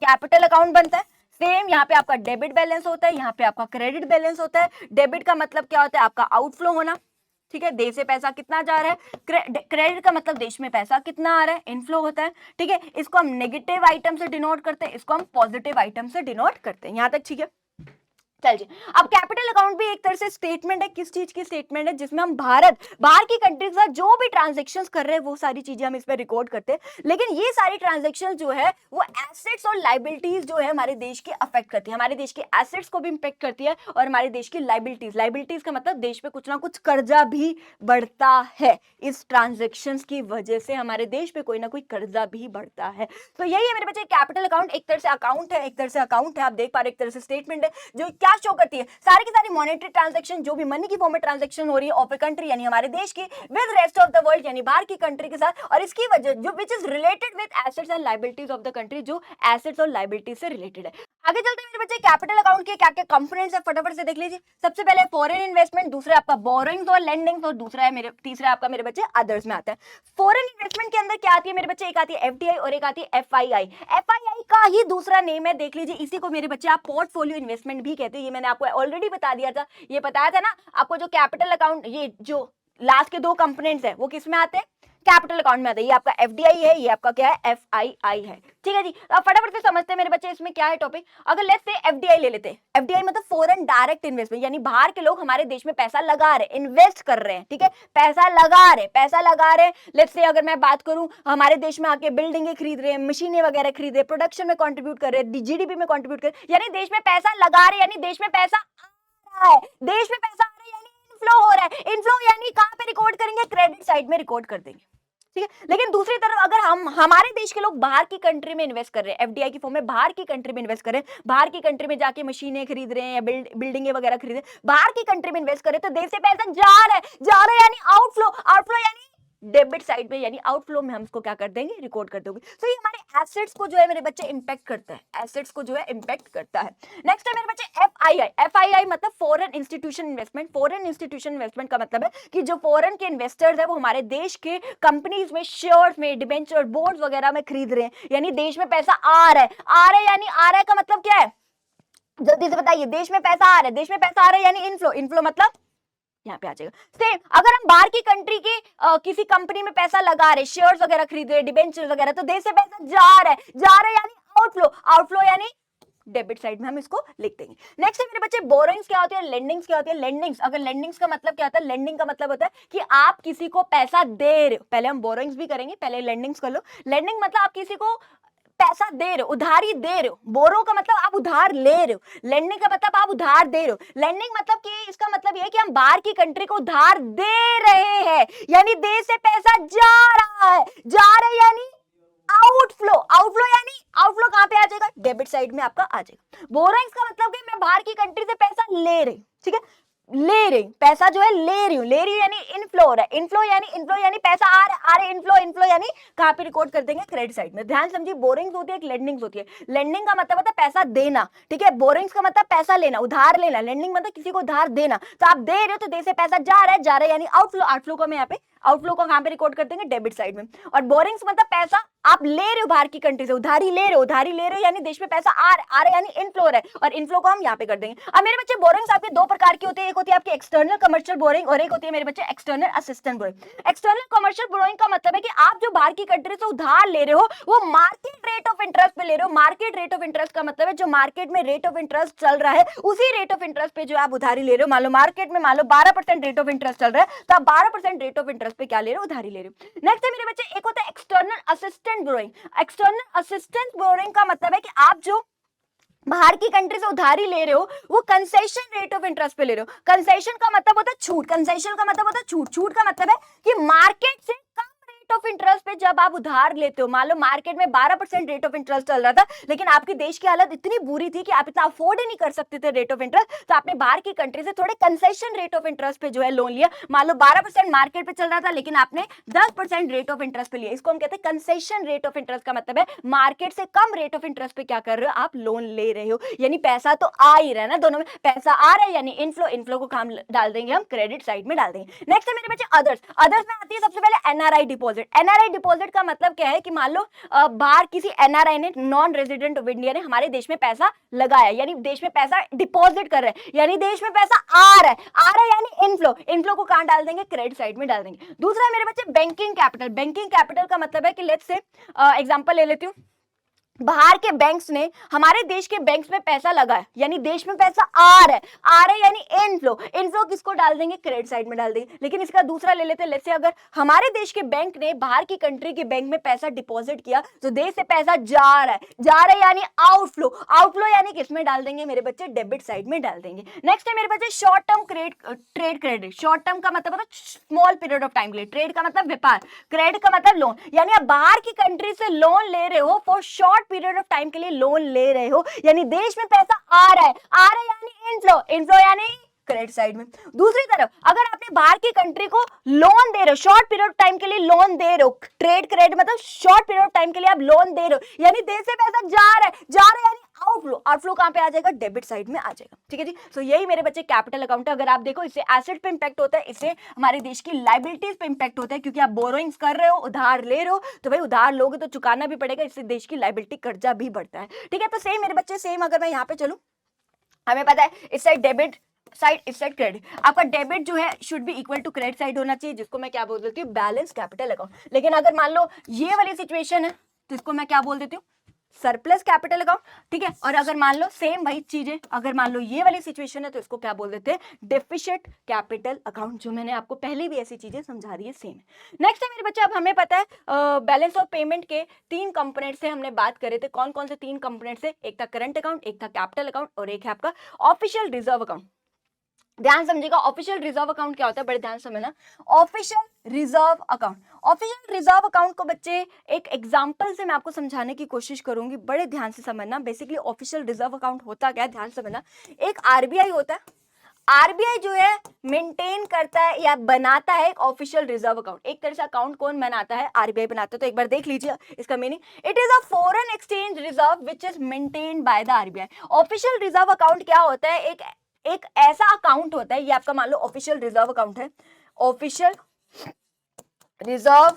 कैपिटल अकाउंट बनता है सेम। यहाँ पे आपका डेबिट बैलेंस होता है, यहाँ पे आपका क्रेडिट बैलेंस होता है। डेबिट का मतलब क्या होता है, आपका आउटफ्लो होना, ठीक है, देश से पैसा कितना जा रहा है। क्रेडिट का मतलब देश में पैसा कितना आ रहा है, इनफ्लो होता है। ठीक है, इसको हम नेगेटिव आइटम से डिनोट करते हैं, इसको हम पॉजिटिव आइटम से डिनोट करते हैं। यहाँ तक ठीक है, चलिए। अब कैपिटल अकाउंट भी एक तरह से स्टेटमेंट है, किस चीज की स्टेटमेंट है, जिसमें हम बाहर की कंट्री के साथ जो भी ट्रांजैक्शंस कर रहे हैं वो सारी चीजें हम इस पे रिकॉर्ड करते हैं। लेकिन ये सारी ट्रांजैक्शन जो है वो एसेट्स और लाइबिलिटीज जो है हमारे देश की अफेक्ट करती है, हमारे देश के एसेट्स को भी इंपैक्ट करती है और हमारे देश की लाइबिलिटीज का मतलब देश पे कुछ ना कुछ कर्जा भी बढ़ता है, इस ट्रांजेक्शन की वजह से हमारे देश पे कोई ना कोई कर्जा भी बढ़ता है। तो यही है मेरे बच्चे कैपिटल अकाउंट, एक तरह से अकाउंट है, एक तरह से अकाउंट है, आप देख पा रहे एक तरह से स्टेटमेंट है, जो क्या शो करती है, सारी की सारी मॉनेटरी ट्रांजैक्शन जो भी मनी की फॉर्म में ट्रांजैक्शन हो रही है ऑफ ए कंट्री यानी हमारे देश की with rest of the world यानी बाहर की कंट्री के साथ, और इसकी वजह जो which is related with assets and liabilities of the country, जो एसेट्स और लायबिलिटीज से रिलेटेड है। आगे चलते हैं मेरे बच्चे, कैपिटल अकाउंट के क्या क्या कंपोनेंट्स है फटाफट से देख लीजिए। सबसे पहले फॉरेन इन्वेस्टमेंट, दूसरा आपका बोरोइंग्स और लेंडिंग्स, और दूसरा है तीसरा आपका मेरे बच्चे अदर्स में आता है। फॉरेन इन्वेस्टमेंट के अंदर क्या आती है मेरे बच्चे, एक आती है एफडीआई और एक आती है एफआईआई। एफआईआई का ही दूसरा नेम है, देख लीजिए, इसी को मेरे बच्चे आप पोर्टफोलियो इन्वेस्टमेंट भी कहते हैं। ये मैंने आपको ऑलरेडी बता दिया था, ये बताया था ना आपको, जो कैपिटल अकाउंट, ये जो लास्ट के दो कंपोनेंट्स है वो किस में आते हैं, कैपिटल अकाउंट में आता है। ये आपका एफडीआई है, ये आपका क्या है, एफआईआई है। ठीक है जी, अब फटाफट से समझते हैं मेरे बच्चे इसमें क्या है टॉपिक। अगर लेट्स से एफडीआई ले लेते हैं, एफडीआई मतलब फॉरेन डायरेक्ट इन्वेस्टमेंट, यानी बाहर के लोग हमारे देश में पैसा लगा रहे, इन्वेस्ट कर रहे हैं। ठीक है, पैसा लगा रहे। लेट्स से अगर मैं बात करूं, हमारे देश में आके बिल्डिंगें खरीद रहे हैं, मशीनें वगैरह खरीद रहे हैं, प्रोडक्शन में कंट्रीब्यूट कर रहे हैं, जीडीपी में कंट्रीब्यूट कर रहे हैं, यानी देश में पैसा लगा रहे, यानी देश में पैसा आ रहा है, देश में पैसा आ रहा है, यानी इनफ्लो हो रहा है। इनफ्लो यानी कहां पे रिकॉर्ड करेंगे, क्रेडिट साइड में रिकॉर्ड कर देंगे। ठीक है, लेकिन दूसरी तरफ अगर हम हमारे देश के लोग बाहर की कंट्री में इन्वेस्ट कर रहे हैं, एफडीआई की फॉर्म में बाहर की कंट्री में इन्वेस्ट कर रहे हैं, बाहर की कंट्री में जाके मशीनें खरीद रहे हैं या बिल्डिंगें वगैरह खरीद रहे हैं, बाहर की कंट्री में इन्वेस्ट कर रहे हैं, तो देश से पैसा जा रहा है यानी आउटफ्लो यानी डेबिट साइड में, यानी आउटफ्लो में हम इसको क्या कर देंगे, रिकॉर्ड कर दोगे। तो ये हमारे एसेट्स को जो है मेरे बच्चे इंपैक्ट करता है, एसेट्स को जो है इंपैक्ट करता है। नेक्स्ट है मेरे बच्चे एफआईआई। एफआईआई मतलब foreign institution investment. Foreign institution investment का मतलब है कि जो फॉरेन के इन्वेस्टर्स है वो हमारे देश के कंपनीज में शेयर्स में, डिबेंचर, बॉन्ड्स वगैरह में खरीद रहे हैं, यानी देश में पैसा आ रहा है, यानी आ रहा है का मतलब क्या है, जल्दी से बताइए, देश में पैसा आ रहा है, देश में पैसा आ रहा है यानी इनफ्लो मतलब यहाँ पे आ जाएगा। सेम अगर हम बाहर की कंट्री के किसी कंपनी में पैसा लगा रहे, शेयर्स वगैरह खरीद रहे, डिबेंचर्स वगैरह, तो देश से पैसा जा रहा है यानी आउटफ्लो यानी डेबिट साइड में हम इसको लिख देंगे। नेक्स्ट है मेरे बच्चे बोरोइंग्स क्या होती है, लेंडिंग्स क्या होती है। लेंडिंग्स, अगर लेंडिंग्स का मतलब क्या होता है, लेंडिंग का मतलब होता है कि आप किसी को पैसा दे रहे हो। पहले हम बोरोइंग्स भी करेंगे, पहले लेंडिंग्स कर लो। लेंडिंग मतलब आप किसी को पैसा दे रहे हो, उधारी दे रहे हो। बोरो का मतलब आप उधार ले रहे हो, लेंडिंग का मतलब आप उधार दे रहे हो। लेंडिंग मतलब कि इसका मतलब ये है कि हम बाहर की कंट्री को उधार दे रहे हैं, यानी देश से पैसा जा रहा है यानी आउटफ्लो यानी आउटफ्लो कहां पे आ जाएगा, डेबिट साइड में आपका आ जाएगा। बोरोइंग्स का मतलब कि मैं बाहर की कंट्री से पैसा ले रही, ठीक है, ले रही पैसा जो है ले रही हूं यानी इनफ्लो हो रहा है। इनफ्लो यानी पैसा आ रहा है, इनफ्लो यानी कहां पे रिकॉर्ड कर देंगे, क्रेडिट साइड में। ध्यान समझिए, बोरिंग्स होती है, एक लेंडिंग्स होती है। लेंडिंग का मतलब होता है पैसा देना, ठीक है, बोरिंग्स का मतलब पैसा लेना, उधार लेना। लेंडिंग मतलब किसी को उधार देना, तो आप दे रहे हो तो दे से पैसा जा रहा है यानी आउटफ्लो को मैं यहाँ पे आउटफ्लो को कहां पे रिकॉर्ड कर देंगे, डेबिट साइड में। और बोरिंग्स मतलब पैसा आप ले रहे हो बाहर की कंट्री से, उधारी ले रहे हो यानी देश में पैसा आ रहा है यानी इनफ्लो हो रहा है, और इनफ्लो को हम यहाँ पे कर देंगे। अब मेरे बच्चे बोरिंग्स आपके दो प्रकार की होती है, एक होती है आपकी एक्सटर्नल कमर्शियल बोरिंग और एक होती है मेरे बच्चे external assistant boring. External commercial boring का मतलब है कि आप जो बाहर की कंट्री से उधार ले रहे हो वो मार्केट रेट ऑफ इंटरेस्ट पे ले रहे हो। मार्केट रेट ऑफ इंटरेस्ट का मतलब है जो मार्केट में रेट ऑफ इंटरेस्ट चल रहा है उसी रेट ऑफ इंटरेस्ट पे जो आप उधारी ले रहे हो। मान लो मार्केट में 12% रेट ऑफ इंटरेस्ट चल रहा है, तो आप 12% रेट ऑफ इंटरेस्ट पे क्या ले रहे हो, उधारी ले रहे हो। नेक्स्ट है मेरे बच्चे, एक होता है external assistant boring. External assistant boring का मतलब है कि आप जो बाहर की कंट्री से उधारी ले रहे हो वो कंसेशन रेट ऑफ इंटरेस्ट पे ले रहे हो। कंसेशन का मतलब होता है छूट, कंसेशन का मतलब होता है छूट। छूट का मतलब है कि मार्केट से कम रेट ऑफ इंटरेस्ट पे जब आप उधार लेते हो, मान लो मार्केट में 12% रेट ऑफ इंटरेस्ट चल रहा था, लेकिन आपके देश की हालत इतनी बुरी थी कि आप इतना अफोर्ड ही नहीं कर सकते थे रेट ऑफ इंटरेस्ट, तो आपने बाहर की कंट्री से थोड़े कंसेशन रेट ऑफ इंटरेस्ट पे जो है लोन लिया। मान लो 12% मार्केट पे चल रहा था, लेकिन आपने 10% रेट ऑफ इंटरेस्ट पे लिया। इसको हम कहते हैं कंसेशन रेट ऑफ इंटरेस्ट। का मतलब है मार्केट से कम रेट ऑफ इंटरेस्ट पे क्या कर रहे हो, आप लोन ले रहे हो, यानी पैसा तो आ ही रहा है ना, दोनों में पैसा आ रहा है यानी इनफ्लो। इनफ्लो को काम डाल देंगे हम क्रेडिट साइड में डाल देंगे। नेक्स्ट है मेरे बच्चे अदर्स। अदर्स में आती है सबसे पहले एनआरआई डिपॉजिट। एनआरआई डिपॉजिट का मतलब क्या है कि मान लो बाहर किसी एनआरआई ने, नॉन रेजिडेंट ऑफ इंडिया ने हमारे देश में पैसा लगाया, यानी देश में पैसा डिपॉजिट कर रहे हैं, यानी देश में पैसा आ रहा है यानी इनफ्लो। इनफ्लो को कहां डाल देंगे, क्रेडिट साइड में डाल देंगे। दूसरा मेरे बच्चे बैंकिंग कैपिटल। बैंकिंग कैपिटल का मतलब है कि लेट्स से एग्जांपल ले लेती हूं, बाहर के बैंक्स ने हमारे देश के बैंक्स में पैसा लगाया, यानी देश में पैसा आ रहा है यानी इनफ्लो। इनफ्लो किसको डाल देंगे, क्रेडिट साइड में डाल देंगे। लेकिन इसका दूसरा ले लेते हैं, लेट्स से अगर हमारे देश के बैंक ने बाहर की कंट्री के बैंक में पैसा डिपॉजिट किया तो देश से पैसा जा रहा है यानी आउटफ्लो यानी किसमें डाल देंगे मेरे बच्चे, डेबिट साइड में डाल देंगे। नेक्स्ट है मेरे बच्चे short term trade credit. Short term का मतलब होता है स्मॉल पीरियड ऑफ टाइम के लिए, ट्रेड का मतलब व्यापार, क्रेडिट का मतलब लोन, यानी आप बाहर की कंट्री से लोन ले रहे हो for short period of time के लिए लोन ले रहे हो, यानी देश में पैसा आ रहा है यानी इनफ्लो यानी क्रेडिट साइड में। दूसरी तरफ अगर आपने बाहर की कंट्री को लोन दे रहे हो, शॉर्ट पीरियड ऑफ टाइम के लिए लोन दे रहे हो, ट्रेड क्रेडिट मतलब शॉर्ट पीरियड ऑफ टाइम के लिए आप लोन दे रहे हो, यानी देश से पैसा जा रहा है यानी आउटफ्लो कहां पे आ जाएगा, डेबिट साइड में आ जाएगा। ठीक है जी, सो यही मेरे बच्चे कैपिटल अकाउंट है। अगर आप देखो इससे एसेट पे इंपैक्ट होता है, इससे हमारे देश की लायबिलिटीज पे इंपैक्ट होता है, क्योंकि आप बोरोइंग्स कर रहे हो, उधार ले रहे हो, तो भाई उधार लोगे तो चुकाना भी पड़ेगा, इससे देश की लायबिलिटी कर्जा भी बढ़ता है। ठीक है, तो सेम मेरे बच्चे सेम अगर मैं यहाँ पे चलूं, हमें पता है इस साइड डेबिट साइड इस साइड क्रेडिट, आपका डेबिट जो है should be equal to credit side होना चाहिए, जिसको मैं क्या बोल देती हूँ, बैलेंस कैपिटल अकाउंट। लेकिन अगर मान लो ये वाली सिचुएशन है तो इसको मैं क्या बोल देती हूँ, सरप्लस कैपिटल अकाउंट, ठीक है। और अगर मान लो सेम वही चीजें, अगर मान लो ये वाली सिचुएशन है तो इसको क्या बोल देते हैं, डेफिशिएंट कैपिटल अकाउंट, जो मैंने आपको पहले भी ऐसी चीजें समझा दी है, सेम है। नेक्स्ट है मेरे बच्चे, अब हमें पता है बैलेंस ऑफ पेमेंट के 3 कंपोनेंट से हमने बात करे थे। कौन कौन से 3 कंपोनेंट से, एक था करंट अकाउंट, एक था कैपिटल अकाउंट और एक है आपका ऑफिशियल रिजर्व अकाउंट। ध्यान समझिएगा, ऑफिशियल रिजर्व अकाउंट क्या होता है, बड़े ध्यान से समझना। Official reserve account, official reserve account को बच्चे एक एग्जांपल से मैं आपको समझाने की कोशिश करूंगी, बड़े ध्यान से समझना। बेसिकली ऑफिशियल रिजर्व अकाउंट होता क्या है, ध्यान से समझना। एक आरबीआई होता है, आरबीआई जो है मेंटेन करता है या बनाता है एक ऑफिशियल रिजर्व अकाउंट। एक तरह से अकाउंट कौन बनाता है, आरबीआई बनाता है। तो एक बार देख लीजिए इसका meaning, it is a foreign exchange reserve which is maintained by the RBI. Official reserve account क्या होता है, एक ऐसा अकाउंट होता है, ये आपका मान लो ऑफिशियल रिजर्व अकाउंट है, ऑफिशियल रिजर्व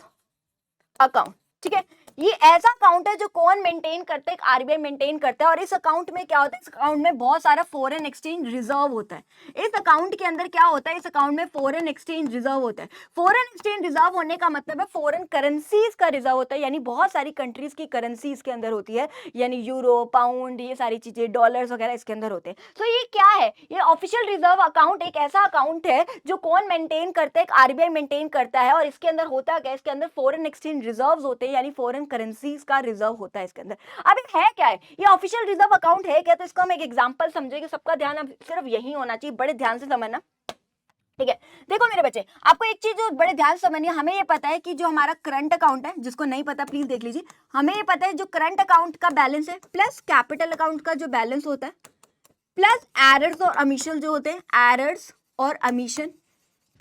अकाउंट, ठीक है। ये ऐसा अकाउंट है जो कौन मेंटेन करता है, आरबीआई मेंटेन करता है। और इस अकाउंट में क्या होता है, इस अकाउंट में बहुत सारा फॉरेन एक्सचेंज रिजर्व होता है। इस अकाउंट के अंदर क्या होता है, इस अकाउंट में फॉरेन एक्सचेंज रिजर्व होता है। फॉरेन एक्सचेंज रिजर्व होने का मतलब है फॉरेन करेंसीज का रिजर्व होता है, यानी बहुत सारी कंट्रीज की करेंसी इसके अंदर होती है, यानी यूरो, पाउंड, ये सारी चीजें, डॉलर्स वगैरह इसके अंदर होते हैं। तो ये क्या है, ये ऑफिशियल रिजर्व अकाउंट एक ऐसा अकाउंट है जो कौन मेंटेन करता है, आरबीआई मेंटेन करता है। और इसके अंदर होता क्या है, इसके अंदर फॉरेन एक्सचेंज रिजर्व्स होते हैं, यानी फॉरेन करेंसीज का रिजर्व होता है इसके अंदर। अब ये है क्या है, ये ऑफिशियल रिजर्व अकाउंट है क्या, तो इसको हम एक एग्जांपल समझेंगे। सबका ध्यान अब सिर्फ यही होना चाहिए, बड़े ध्यान से समझना, ठीक है। देखो मेरे बच्चे, आपको एक चीज जो बड़े ध्यान से समझनी है, हमें ये पता है कि जो हमारा करंट अकाउंट है, जिसको नहीं पता प्लीज देख लीजिए, हमें ये पता है जो करंट अकाउंट का बैलेंस है प्लस कैपिटल अकाउंट का जो बैलेंस होता है प्लस एरर्स और अमीशन जो होते हैं, एरर्स और अमीशन,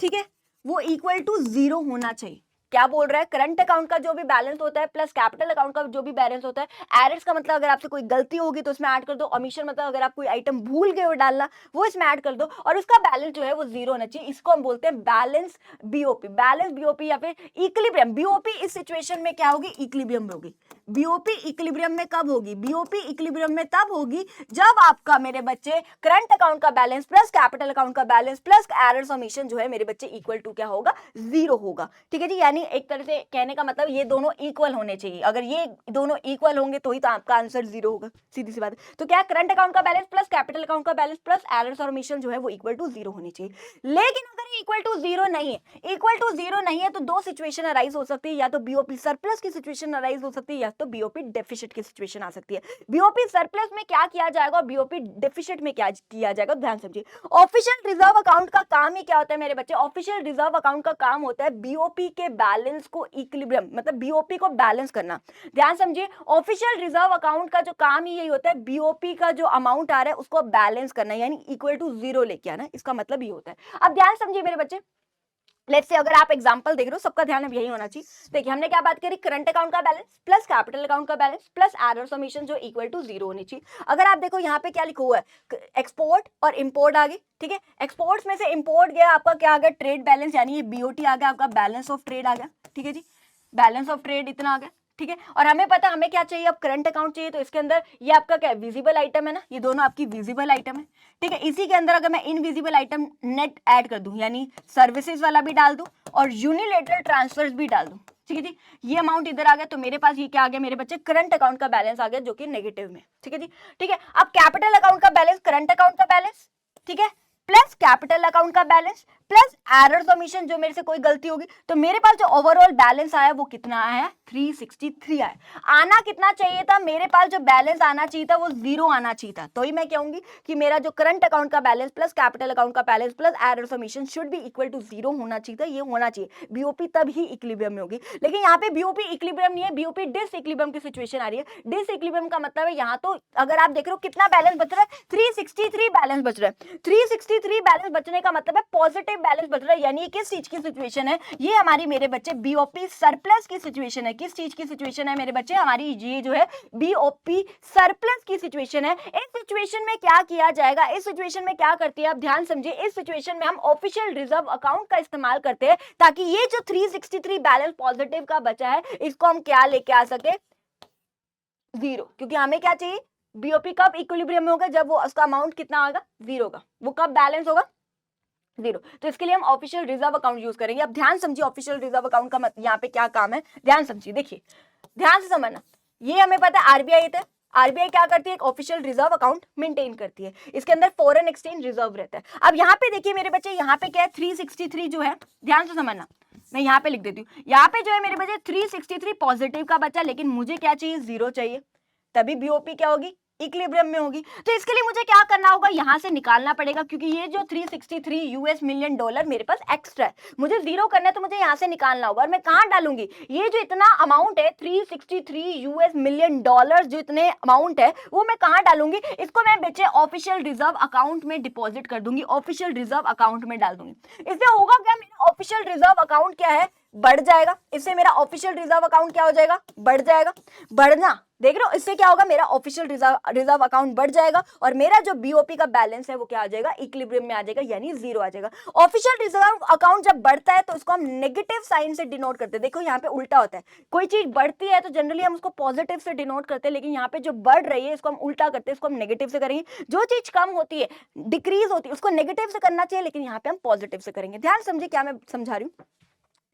ठीक है, वो इक्वल टू 0 होना चाहिए। क्या बोल रहा है, करंट अकाउंट का जो भी बैलेंस होता है प्लस कैपिटल अकाउंट का जो भी बैलेंस होता है, एरर्स का मतलब अगर आपसे कोई गलती होगी तो उसमें ऐड कर दो, ओमिशन मतलब अगर आप कोई आइटम भूल गए हो डालना, वो इसमें ऐड कर दो, और उसका बैलेंस जो है वो 0 होना चाहिए। इसको हम बोलते हैं बैलेंस बीओपी, बैलेंस बीओपी या फिर इक्विलिब्रियम। बीओपी इस सिचुएशन में क्या होगी, इक्विलिब्रियम में होगी। बीओपी इक्विलिब्रियम में कब होगी, बीओपी इक्विलिब्रियम में तब होगी जब आपका मेरे बच्चे करंट अकाउंट का बैलेंस प्लस कैपिटल अकाउंट का बैलेंस प्लस एरर्स ओमिशन जो है मेरे बच्चे इक्वल टू क्या होगा, 0 होगा, ठीक है जी। यानी एक तरह से कहने का मतलब ये दोनों इक्वल होने चाहिए, अगर ये दोनों इक्वल होंगे तो ही तो आपका आंसर 0 होगा, सीधी सी बात है। तो क्या, करंट अकाउंट का बैलेंस प्लस कैपिटल अकाउंट का बैलेंस प्लस एरर्स और ओमिशन जो है वो इक्वल टू 0 होनी चाहिए। लेकिन अगर इक्वल टू 0 नहीं है, इक्वल टू 0 नहीं है तो दो सिचुएशन अराइज हो सकती है, या तो बीओपी सरप्लस की सिचुएशन अराइज हो सकती है, या तो बीओपी डेफिसिट की सिचुएशन आ सकती है। बीओपी सरप्लस में क्या किया जाएगा और बीओपी डेफिसिट में क्या किया जाएगा, ध्यान समझिए। ऑफिशियल रिजर्व अकाउंट का काम ही क्या होता है मेरे बच्चे, ऑफिशियल रिजर्व अकाउंट का काम होता है बीओपी के बैलेंस को इक्विलिब्रियम, मतलब बीओपी को बैलेंस करना। ध्यान समझिए, ऑफिशियल रिजर्व अकाउंट का जो काम ही यही होता है, बीओपी का जो अमाउंट आ रहा है उसको बैलेंस करना, यानी इक्वल टू 0 लेके आना, इसका मतलब ये होता है। अब ध्यान समझिए मेरे बच्चे, लेट्स से अगर आप एग्जांपल देख रहे हो, सबका ध्यान अब यही होना चाहिए। देखिए हमने क्या बात करी, करंट अकाउंट का बैलेंस प्लस कैपिटल अकाउंट का बैलेंस प्लस एरर्स ओमिशन जो इक्वल टू 0 होनी चाहिए। अगर आप देखो यहाँ पे क्या लिखा हुआ है, एक्सपोर्ट और इंपोर्ट आ गई, ठीक है। एक्सपोर्ट्स में से इंपोर्ट गया आपका क्या आ गया, ट्रेड बैलेंस, यानी ये बीओटी आ गया, आपका बैलेंस ऑफ ट्रेड आ गया, ठीक है जी, बैलेंस ऑफ ट्रेड इतना आ गया, ठीक है। और हमें पता हमें क्या चाहिए, अब करंट अकाउंट चाहिए, तो इसके अंदर ये आपका क्या विजिबल आइटम है ना, ये दोनों आपकी विजिबल आइटम है, ठीक है। इसी के अंदर अगर मैं इनविजिबल आइटम नेट ऐड कर दूं, यानी सर्विसेज वाला भी डाल दूं और यूनिलेटरल ट्रांसफर्स भी डाल दूं, ठीक है जी, ये अमाउंट इधर आ गया, तो मेरे पास ये क्या आ गया मेरे बच्चे, करंट अकाउंट का बैलेंस आ गया जो कि नेगेटिव में, ठीक है जी, ठीक है। अब कैपिटल अकाउंट का बैलेंस, करंट अकाउंट का बैलेंस, ठीक है, प्लस कैपिटल अकाउंट का बैलेंस प्लस एरर्स ओमिशन जो मेरे से कोई गलती होगी, तो मेरे पास जो ओवरऑल बैलेंस आया वो कितना आया, 363 आया। आना कितना चाहिए था, मेरे पास जो बैलेंस आना चाहिए था वो 0 आना चाहिए था। तो ही मैं कहूंगी कि मेरा जो करंट अकाउंट का बैलेंस प्लस कैपिटल अकाउंट का balance plus errors omission should be equal to 0 होना चाहिए था, ये होना चाहिए। बीओपी तब ही इक्विलिब्रियम में होगी, लेकिन यहाँ पे बीओपी इक्विलिब्रियम नहीं है, बीओपी डिसइक्विलिब्रियम की सिचुएशन आ रही है। डिसइक्विलिब्रियम का मतलब है यहाँ तो अगर आप देख रहे हो कितना बैलेंस बच रहा है, 363 बैलेंस बच रहा है। 363 बैलेंस बचने का मतलब है पॉजिटिव बैलेंस बच रहा है, यानी किस चीज की सिचुएशन है, ये हमारी मेरे बच्चे बीओपी सरप्लस की सिचुएशन है। किस चीज की सिचुएशन है मेरे बच्चे, हमारी ये जो है बीओपी सरप्लस की सिचुएशन है। इस सिचुएशन में क्या किया जाएगा, इस सिचुएशन में क्या करती है, आप ध्यान समझिए, इस सिचुएशन में हम ऑफिशियल रिजर्व अकाउंट का इस्तेमाल करते हैं ताकि ये जो 363 बैलेंस पॉजिटिव का बचा है इसको हम क्या लेके आ सके, 0, क्योंकि हमें क्या चाहिए, बीओपी कब इक्विलिब्रियम में होगा, जब वो उसका अमाउंट कितना होगा, जीरो होगा, वो कब बैलेंस होगा, जीरो। तो इसके लिए हम ऑफिशियल रिजर्व अकाउंट यूज करेंगे। अब ध्यान समझिए ऑफिशियल रिजर्व अकाउंट का यहाँ पे क्या काम है, ध्यान समझिए, देखिए ध्यान से समझना। ये हमें पता है आरबीआई है, आरबीआई क्या करती है, एक ऑफिशियल रिजर्व अकाउंट मेंटेन करती है, इसके अंदर फॉरेन एक्सचेंज रिजर्व रहता है। अब यहाँ पे देखिए मेरे बच्चे, यहाँ पे क्या है 363 जो है, ध्यान से समझना, मैं यहाँ पे लिख देती हूँ, यहाँ पे जो है मेरे बच्चे 363 पॉजिटिव का बचा, लेकिन मुझे क्या चाहिए, जीरो चाहिए, तभी बीओपी क्या होगी, इक्विलिब्रियम में होगी। तो इसके लिए मुझे क्या करना होगा, यहां से निकालना पड़ेगा, क्योंकि ये जो 363 यूएस मिलियन डॉलर मेरे पास एक्स्ट्रा है, मुझे जीरो करना है, तो मुझे यहां से निकालना होगा। और मैं कहां डालूंगी, ये जो इतना अमाउंट है 363 यूएस मिलियन डॉलर, जो इतने अमाउंट है वो मैं कहां डालूंगी, इसको मैं बच्चे ऑफिशियल रिजर्व अकाउंट में डिपॉजिट कर दूंगी, ऑफिशियल रिजर्व अकाउंट में डाल दूंगी। इससे होगा क्या, मेरा ऑफिशियल रिजर्व अकाउंट क्या है, बढ़ जाएगा। इससे मेरा ऑफिशियल रिजर्व अकाउंट क्या हो जाएगा, बढ़ जाएगा, बढ़ना, देख रहे हो, इससे क्या होगा, मेरा ऑफिशियल रिजर्व अकाउंट बढ़ जाएगा, और मेरा जो बीओपी का बैलेंस है वो क्या आ जाएगा, इक्विलिब्रियम में आ जाएगा, यानी जीरो आ जाएगा। ऑफिशियल रिजर्व अकाउंट जब बढ़ता है तो उसको हम नेगेटिव साइन से डिनोट करते हैं। देखो यहाँ पे उल्टा होता है, कोई चीज बढ़ती है तो जनरली हम उसको पॉजिटिव से डिनोट करते हैं, लेकिन यहाँ पे जो बढ़ रही है इसको हम उल्टा करते हैं, इसको हम नेगेटिव से करेंगे। जो चीज कम होती है, डिक्रीज होती है, उसको नेगेटिव से करना चाहिए, लेकिन यहाँ पे हम पॉजिटिव से करेंगे। ध्यान समझिए क्या मैं समझा रही हूँ।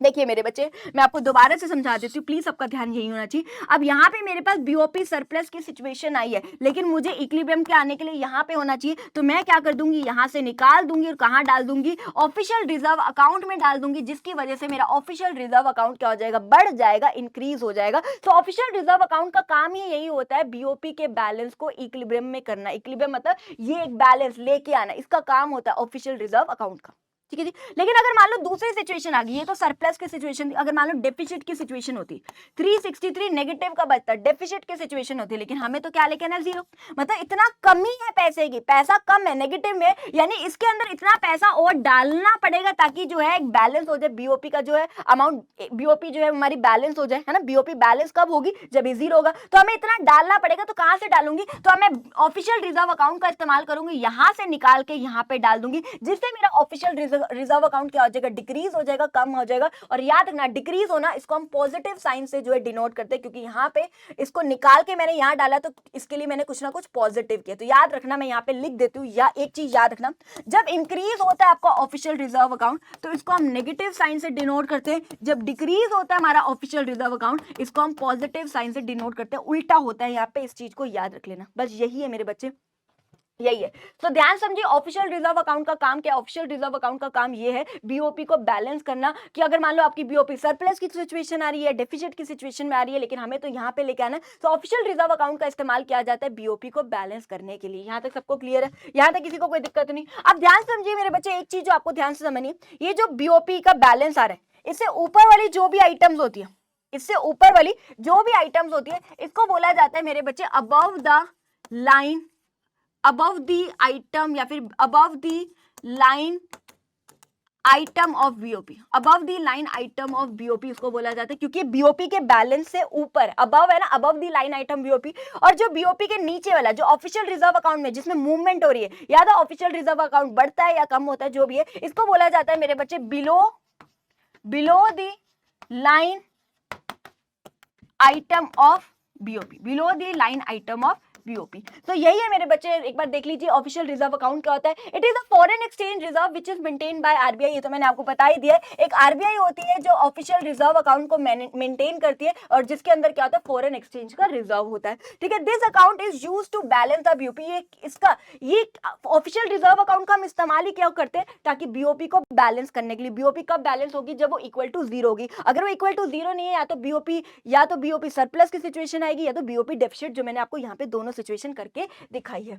देखिए मेरे बच्चे, मैं आपको दोबारा से समझा देती हूँ, प्लीज सबका ध्यान यही होना चाहिए। अब यहाँ पे मेरे पास बीओपी सरप्लस की सिचुएशन आई है, लेकिन मुझे इक्विलिब्रियम के आने के लिए यहाँ पे होना चाहिए, तो मैं क्या कर दूंगी, यहाँ से निकाल दूंगी और कहाँ डाल दूंगी, ऑफिशियल रिजर्व अकाउंट में डाल दूंगी, जिसकी वजह से मेरा ऑफिशियल रिजर्व अकाउंट क्या हो जाएगा, बढ़ जाएगा, इंक्रीज हो जाएगा। तो ऑफिशियल रिजर्व अकाउंट का काम ही यही होता है, बीओपी के बैलेंस को इक्विलिब्रियम में करना। इक्विलिब्रियम मतलब ये एक बैलेंस लेके आना, इसका काम होता है ऑफिशियल रिजर्व अकाउंट का, ठीक है जी। लेकिन अगर मान लो दूसरी सिचुएशन आ गई, ये तो सरप्लस की सिचुएशन थी, अगर मान लो डेफिसिट की सिचुएशन होती, 363 नेगेटिव का बचता, डेफिसिट की सिचुएशन होती, लेकिन हमें तो क्या लेके आना है, जीरो, मतलब इतना कमी है पैसे की, पैसा कम है, नेगेटिव में, यानी इसके अंदर इतना पैसा और डालना पड़ेगा ताकि जो है एक बैलेंस हो जाए, बीओपी का जो है अमाउंट, बीओपी जो है हमारी बैलेंस हो जाए, है ना। बीओपी बैलेंस कब होगी, जब ये जीरो होगा, तो हमें इतना डालना पड़ेगा। तो कहां से डालूंगी, तो मैं ऑफिशियल रिजर्व अकाउंट का इस्तेमाल करूंगी, यहां से निकाल के यहां पे डाल दूंगी, जिससे मेरा ऑफिशियल रिजर्व अकाउंट क्या हो जाएगा, डिक्रीज हो जाएगा, कम हो जाएगा। और याद रखना, डिक्रीज होना इसको हम पॉजिटिव साइन से जो है डिनोट करते हैं, क्योंकि यहाँ पे इसको निकाल के मैंने यहाँ डाला, तो इसके लिए मैंने कुछ ना कुछ पॉजिटिव किया। तो याद रखना, मैं यहाँ पे लिख देती हूँ, या एक चीज याद रखना, जब इंक्रीज होता है आपका ऑफिशियल रिजर्व अकाउंट तो इसको हम नेगेटिव साइन से डिनोट करते हैं, जब डिक्रीज होता है हमारा ऑफिशियल रिजर्व अकाउंट इसको हम पॉजिटिव साइन से डिनोट करते हैं, उल्टा होता है यहाँ पे। इस चीज को याद रख लेना, बस यही है मेरे बच्चे, यही है। तो ध्यान समझिए ऑफिशियल रिजर्व अकाउंट का काम क्या है, ऑफिशियल रिजर्व अकाउंट का काम ये है बीओपी को बैलेंस करना, कि अगर मान लो आपकी बीओपी सरप्लस की सिचुएशन आ रही है, डेफिसिट की सिचुएशन में आ रही है, लेकिन हमें तो यहाँ पे लेके आना है, तो ऑफिशियल रिजर्व अकाउंट का इस्तेमाल किया जाता है बीओपी को बैलेंस करने के लिए। यहाँ तक सबको क्लियर है, यहाँ तक किसी को कोई दिक्कत नहीं। अब ध्यान समझिए मेरे बच्चे, एक चीज जो आपको ध्यान से समझनी, ये जो बीओपी का बैलेंस आ रहा है, इससे ऊपर वाली जो भी आइटम्स होती है, इससे ऊपर वाली जो भी आइटम्स होती है, इसको बोला जाता है मेरे बच्चे above the line, above the item या फिर above the line item of BOP, above the line item of BOP इसको बोला जाता है, क्योंकि बीओपी के बैलेंस से ऊपर, above है ना, above the line item BOP, और जो बीओपी के नीचे वाला जो ऑफिशियल रिजर्व अकाउंट में जिसमें मूवमेंट हो रही है, या तो ऑफिशियल रिजर्व अकाउंट बढ़ता है या कम होता है, जो भी है, इसको बोला जाता है मेरे बच्चे below the line item of BOP, below the line item of BOP. तो यही है मेरे बच्चे, एक बार देख लीजिए ऑफिशियल रिजर्व अकाउंट क्या होता है। It is a foreign exchange reserve which is maintained by RBI, ये तो मैंने आपको बता ही दिया है। एक आरबीआई होती है जो ऑफिशियल रिजर्व अकाउंट को मेंटेन करती है, और जिसके अंदर क्या होता है, फॉरेन एक्सचेंज का रिजर्व होता है, ठीक है। This account is used to balance the BOP, ये ऑफिशियल रिजर्व अकाउंट का हम इस्तेमाल ही क्या करते हैं, ताकि बीओपी को बैलेंस करने के लिए। बीओपी कब बैलेंस होगी, जब वो इक्वल टू जीरो होगी। अगर वो इक्वल टू जीरो नहीं है, या तो बीओपी सरप्लस की सिचुएशन आएगी, या तो बीओपी डेफिसिट, जो मैंने आपको यहाँ पे दोनों सिचुएशन करके दिखाई है,